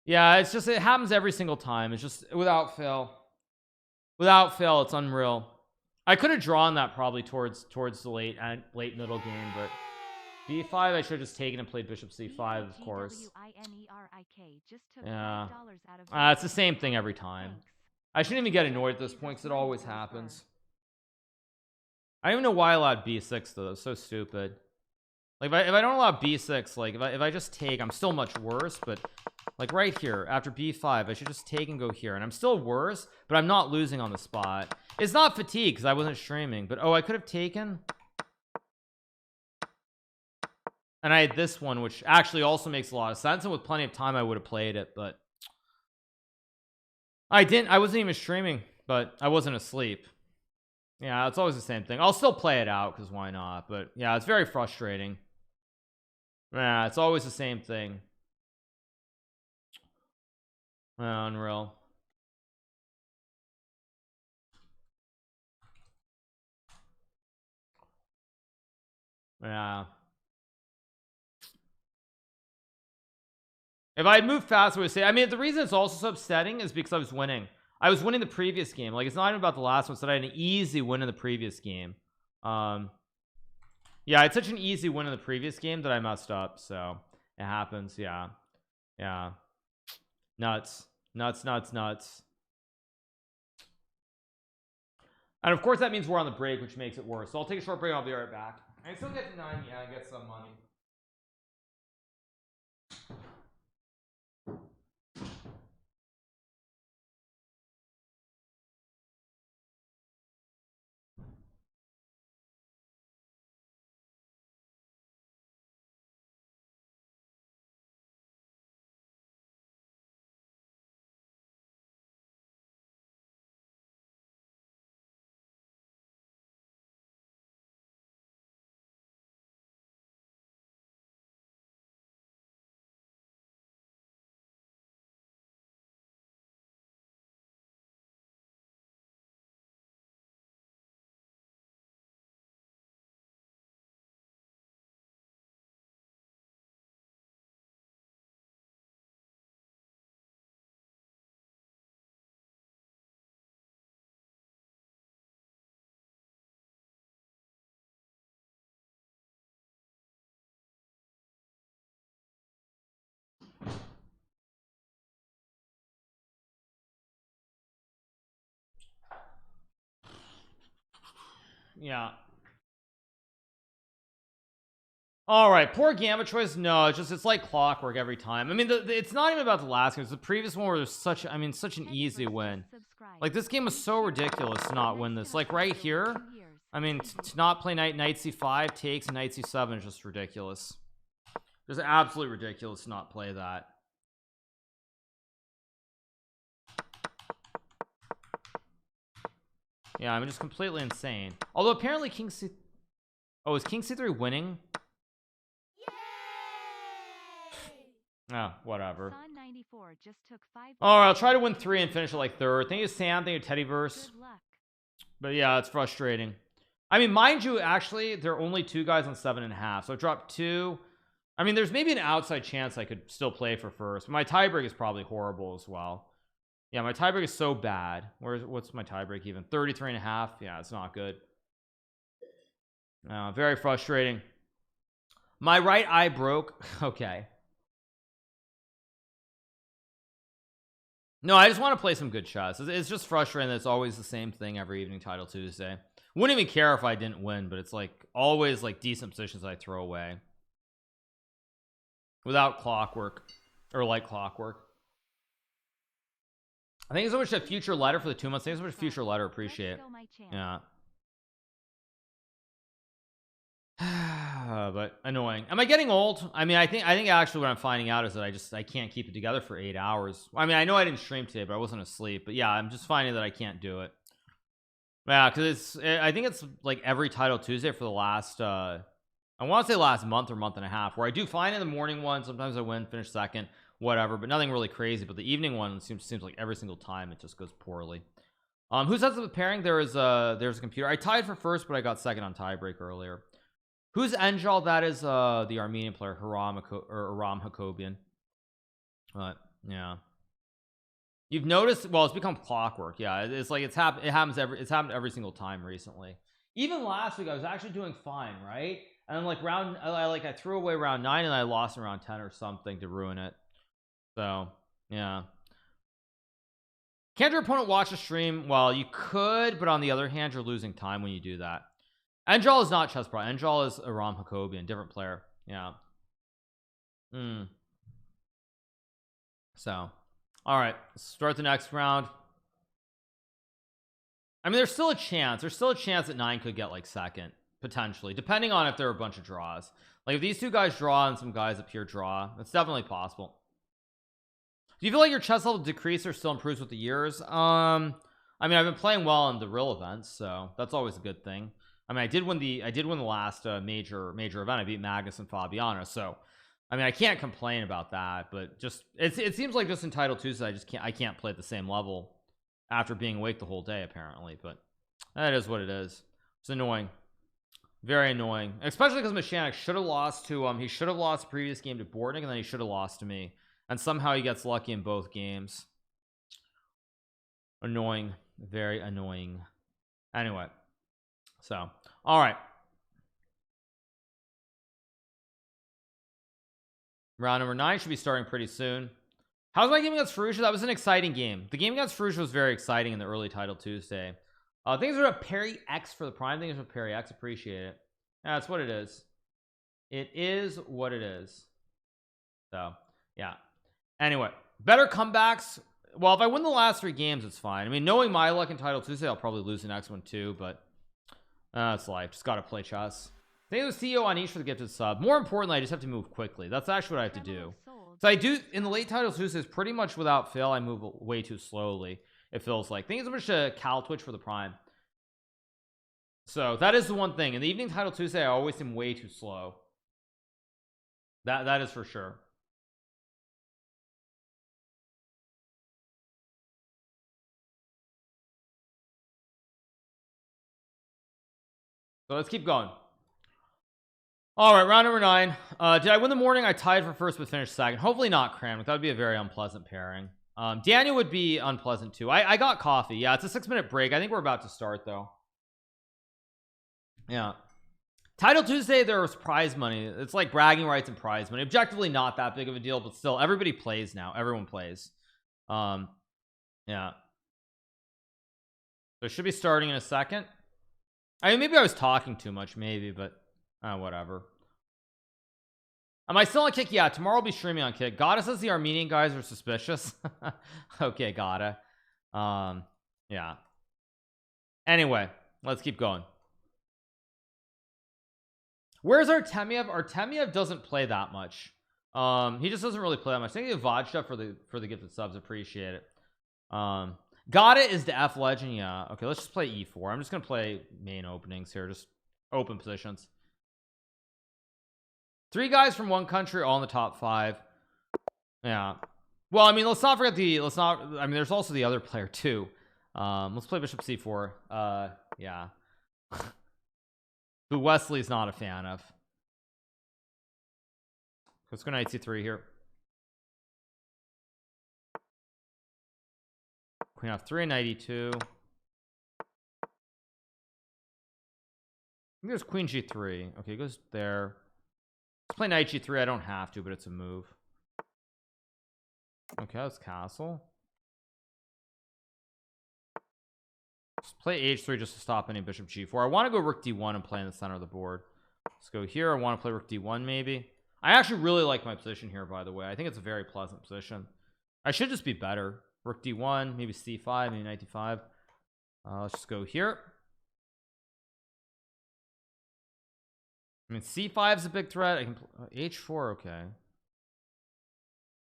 Yeah, it's just it happens every single time. It's just without fail. Without fail, it's unreal. I could have drawn that probably towards the late middle game, but b5 I should have just taken and played bishop c5, of course. Yeah, it's the same thing every time. I shouldn't even get annoyed at this point because it always happens. I don't even know why I allowed b6 though. That's so stupid. Like if I don't allow b6, like if I just take, I'm still much worse. But like right here after b5, I should just take and go here, and I'm still worse, but I'm not losing on the spot. It's not fatigue because I wasn't streaming, but oh, I could have taken, and I had this one, which actually also makes a lot of sense, and with plenty of time I would have played it, but I didn't. I wasn't even streaming, but I wasn't asleep. Yeah, it's always the same thing. I'll still play it out because why not? But yeah, it's very frustrating. Yeah, it's always the same thing. Unreal. Yeah. If I had moved fast, I would say, I mean, the reason it's also so upsetting is because I was winning. I was winning the previous game. Like, it's not even about the last one. So I had an easy win in the previous game. Yeah, it's such an easy win in the previous game that I messed up. So it happens. Yeah. Yeah. Nuts. And of course that means we're on the break, which makes it worse. So I'll take a short break and I'll be right back. I still get to 9 yeah, and get some money. Yeah. All right, poor gamma choice. No, it's like clockwork every time. I mean, it's not even about the last game. It's the previous one where there's such, I mean, such an easy win. Like this game was so ridiculous to not win this. Like right here, I mean, to not play knight c5 takes and knight c7 is just ridiculous. It's absolutely ridiculous to not play that. Yeah, I'm just completely insane. Although apparently king c, oh, is king c3 winning? Oh, whatever. All right, I'll try to win 3 and finish it like 3rd. Thank you, Sam. Thank you, Teddyverse. But yeah, it's frustrating. I mean, mind you, actually, there are only 2 guys on 7.5, so I dropped 2. I mean, there's maybe an outside chance I could still play for first. My tiebreak is probably horrible as well. Yeah, my tiebreak is so bad. What's my tiebreak even? 33.5. Yeah, it's not good. Very frustrating. My right eye broke. Okay. No, I just want to play some good chess. It's just frustrating that it's always the same thing every evening. Title Tuesday. Wouldn't even care if I didn't win, but it's like always like decent positions I throw away without clockwork or like clockwork. I think so much a future letter for the 2 months. Thanks so much future letter. Appreciate. Yeah. But annoying. Am I getting old? I mean, I think actually what I'm finding out is that I can't keep it together for 8 hours. I mean, I know I didn't stream today, but I wasn't asleep. But yeah, I'm just finding that I can't do it. Yeah, because I think it's like every Title Tuesday for the last I want to say last month or month and a half, where I do fine in the morning one. Sometimes I win, finish second, whatever, but nothing really crazy. But the evening one seems like every single time it just goes poorly. Who sets up the pairing? There's a computer. I tied for first, but I got second on tiebreak earlier. Who's Enjal? That is the Armenian player, Aram Hakobian. But yeah, you've noticed. Well, it's become clockwork. Yeah, it's like it happens every single time recently. Even last week I was actually doing fine, right? And then like I threw away round 9 and I lost in round 10 or something to ruin it. So yeah. Can't your opponent watch the stream? Well, you could, but on the other hand, you're losing time when you do that. Enjal is not chess pro. Enjal is Aram Hakobian, different player. Yeah. So, all right, let's start the next round. I mean, there's still a chance. There's still a chance that 9 could get like second, potentially, depending on if there are a bunch of draws. Like if these 2 guys draw and some guys up here draw, it's definitely possible. Do you feel like your chess level decreases or still improves with the years? I mean, I've been playing well in the real events, so that's always a good thing. I mean, I did win the last major event. I beat Magnus and Fabiano, so I mean, I can't complain about that. But just it seems like just in Title Tuesday, I can't play at the same level after being awake the whole day, apparently. But that is what it is. It's annoying, very annoying, especially because Mashanik should have lost to he should have lost the previous game to Bortnick, and then he should have lost to me, and somehow he gets lucky in both games. Annoying, very annoying. Anyway. So, all right. Round number 9 should be starting pretty soon. How's my game against Ferrugia? That was an exciting game. The game against Ferrugia was very exciting in the early Title Tuesday. Things are a parry X for the prime. Things are a parry X. Appreciate it. That's what it is. It is what it is. So yeah. Anyway, better comebacks. Well, if I win the last 3 games, it's fine. I mean, knowing my luck in Title Tuesday, I'll probably lose the next one too, but it's life. Just gotta play chess. Thank you to CEO on each for the gifted sub. More importantly, I just have to move quickly. That's actually what I have to do. So I do in the late Title Tuesdays, pretty much without fail, I move way too slowly. It feels like. Thank you so much to Cal Twitch for the prime. So that is the one thing. In the evening Title Tuesday, I always seem way too slow. That is for sure. So let's keep going. All right, round number 9. Did I win the morning? I tied for first but finished second. Hopefully not Cramnick. That would be a very unpleasant pairing. Daniel would be unpleasant too. I got coffee. Yeah, it's a 6-minute break. I think we're about to start though. Yeah. Title Tuesday, there was prize money. It's like bragging rights and prize money. Objectively not that big of a deal, but still everybody plays now. Everyone plays. Yeah. So it should be starting in a second. I mean, maybe I was talking too much, maybe, but whatever. Am I still on Kick? Yeah, tomorrow I'll be streaming on Kick. Gotta says the Armenian guys are suspicious. Okay, gotta. Yeah. Anyway, let's keep going. Where's Artemiev? Artemiev doesn't play that much. He just doesn't really play that much. Thank you to Vodka for the gifted subs. Appreciate it. Got it is the F legend. Yeah. Okay, let's just play E4. I'm just gonna play main openings here, just open positions. 3 guys from one country, all in the top 5. Yeah. Well, I mean, let's not forget I mean, there's also the other player too. Let's play Bishop C4. Yeah. Who Wesley's not a fan of. Let's go knight C3 here. Queen F3, knight E2. I think there's Queen G3. Okay, it goes there. Let's play knight G3. I don't have to, but it's a move. Okay, that's castle. Let's play H3 just to stop any bishop G4. I want to go rook D1 and play in the center of the board. Let's go here. I want to play rook D1 maybe. I actually really like my position here, by the way. I think it's a very pleasant position. I should just be better. Rook D1, maybe C5, maybe knight D5. Let's just go here. I mean, C5 is a big threat. I can H4. Okay,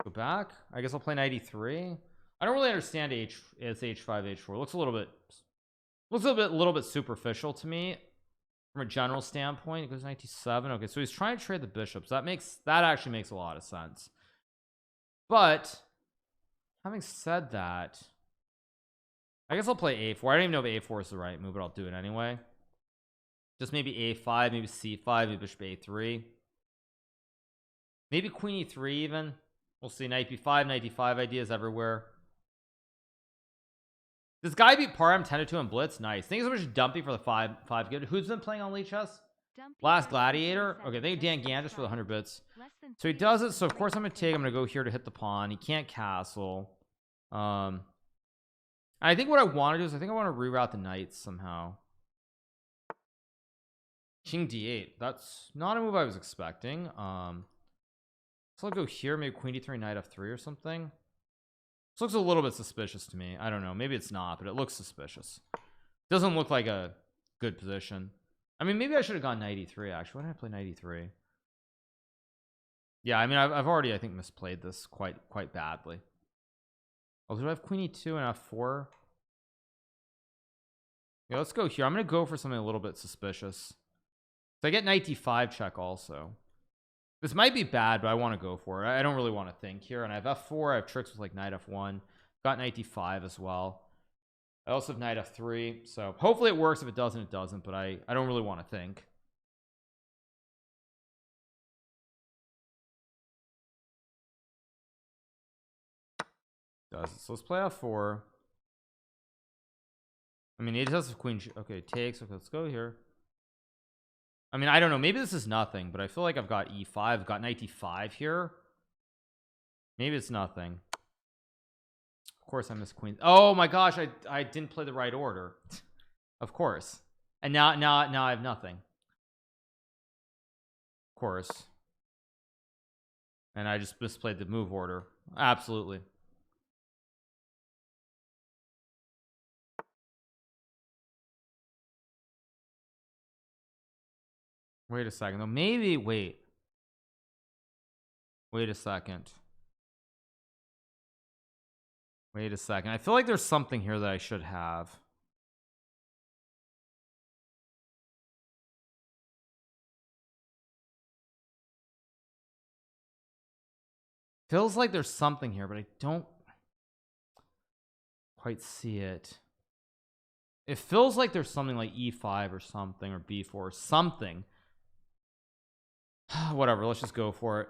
go back. I guess I'll play knight E3. I don't really understand it's H5 H4. Looks a little bit superficial to me from a general standpoint. It goes knight D7. Okay, so he's trying to trade the bishops. That actually makes a lot of sense. But having said that, I guess I'll play A4. I don't even know if A4 is the right move, but I'll do it anyway. Just maybe A5, maybe C5, maybe bishop A3, maybe queen E3 even. We'll see. Knight B5, knight D5 ideas everywhere. This guy beat Parham 10-2 on Blitz. Nice. Thank you so much, Dumpy, for the 5 good. Who's been playing on Lead Chess? Last Gladiator. Okay, thank you, Dan Ganders, for the 100 bits. So he does it. So of course I'm gonna take. I'm gonna go here to hit the pawn. He can't castle. I think what I want to do is I think I want to reroute the knights somehow. King D8. That's not a move I was expecting. So I'll go here, maybe queen D3, knight F3 or something. This looks a little bit suspicious to me. I don't know, maybe it's not, but it looks suspicious. Doesn't look like a good position. I mean, maybe I should have gone knight E3 actually. Why did I play knight E3? Yeah, I mean, I've already, I think, misplayed this quite badly. Oh, do I have queen E2 and F4? Yeah, let's go here. I'm gonna go for something a little bit suspicious. So I get knight D5 check also. This might be bad, but I want to go for it. I don't really want to think here. And I have F4. I have tricks with like knight F1. Got knight D5 as well. I also have knight F3. So hopefully it works. If it doesn't, it doesn't. But I don't really want to think. Does it. So let's play F4. I mean, it does have queen. Okay, takes. Okay, let's go here. I mean, I don't know. Maybe this is nothing, but I feel like I've got E5. I've got knight D5 here. Maybe it's nothing. Of course, I missed queen. Oh my gosh, I didn't play the right order. Of course. And now I have nothing. Of course. And I just misplayed the move order. Absolutely. Wait a second though. Maybe wait a second. Wait a second. I feel like there's something here that I should have. Feels like there's something here, but I don't quite see it. It feels like there's something like E5 or something, or B4 or something. Whatever, let's just go for it.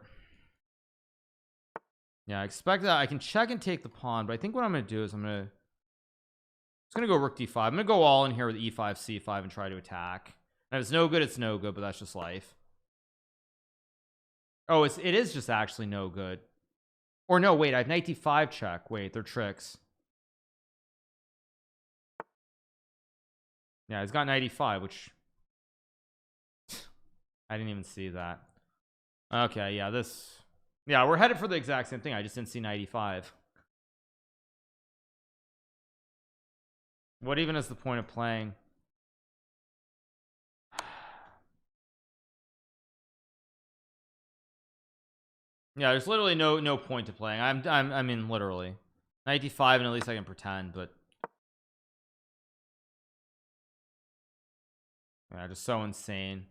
Yeah, I expect that I can check and take the pawn, but I think what I'm gonna do is I'm gonna go rook d5. I'm gonna go all in here with e5 c5 and try to attack. And if it's no good, it's no good, but that's just life. Oh, it is just actually no good. Or no, wait, I have knight d5 check. Wait, they're tricks. Yeah, he's got knight e5, which I didn't even see that. Okay, yeah, yeah, we're headed for the exact same thing. I just didn't see knight e5. What even is the point of playing? Yeah, there's literally no point to playing. I mean literally knight d5, and at least I can pretend, but yeah, just so insane.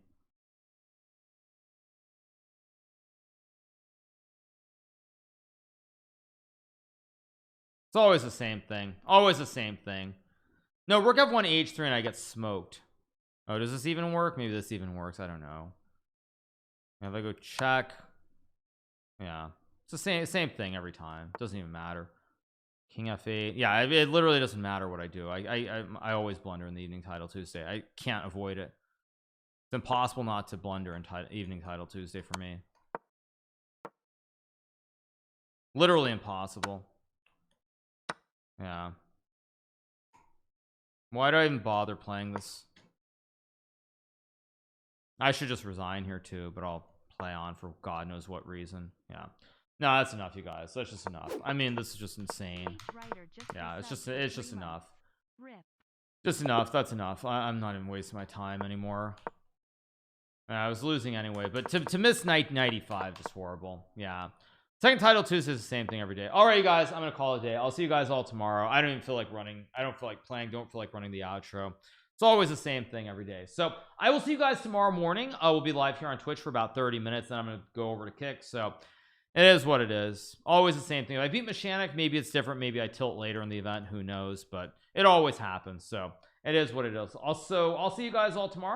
It's always the same thing. Always the same thing. No, rook f1 h3 and I get smoked. Oh, does this even work? Maybe this even works. I don't know. If I go check, yeah, it's the same thing every time. It doesn't even matter. King f8. Yeah, it literally doesn't matter what I do. I always blunder in the evening title Tuesday. I can't avoid it. It's impossible not to blunder in evening title Tuesday for me. Literally impossible. Yeah. Why do I even bother playing this? I should just resign here too, but I'll play on for God knows what reason. Yeah. No, that's enough, you guys. That's just enough. I mean, this is just insane. Yeah, it's just enough. Just enough. That's enough. I'm not even wasting my time anymore. I was losing anyway, but to miss knight e5 is horrible. Yeah. Second title Tuesday is the same thing every day. All right, you guys, I'm gonna call it a day. I'll see you guys all tomorrow. I don't even feel like running. I don't feel like playing. Don't feel like running the outro. It's always the same thing every day. So I will see you guys tomorrow morning. We'll be live here on Twitch for about 30 minutes. Then I'm gonna go over to Kick. So it is what it is. Always the same thing. If I beat Mechanic, maybe it's different. Maybe I tilt later in the event. Who knows? But it always happens. So it is what it is. Also, I'll see you guys all tomorrow.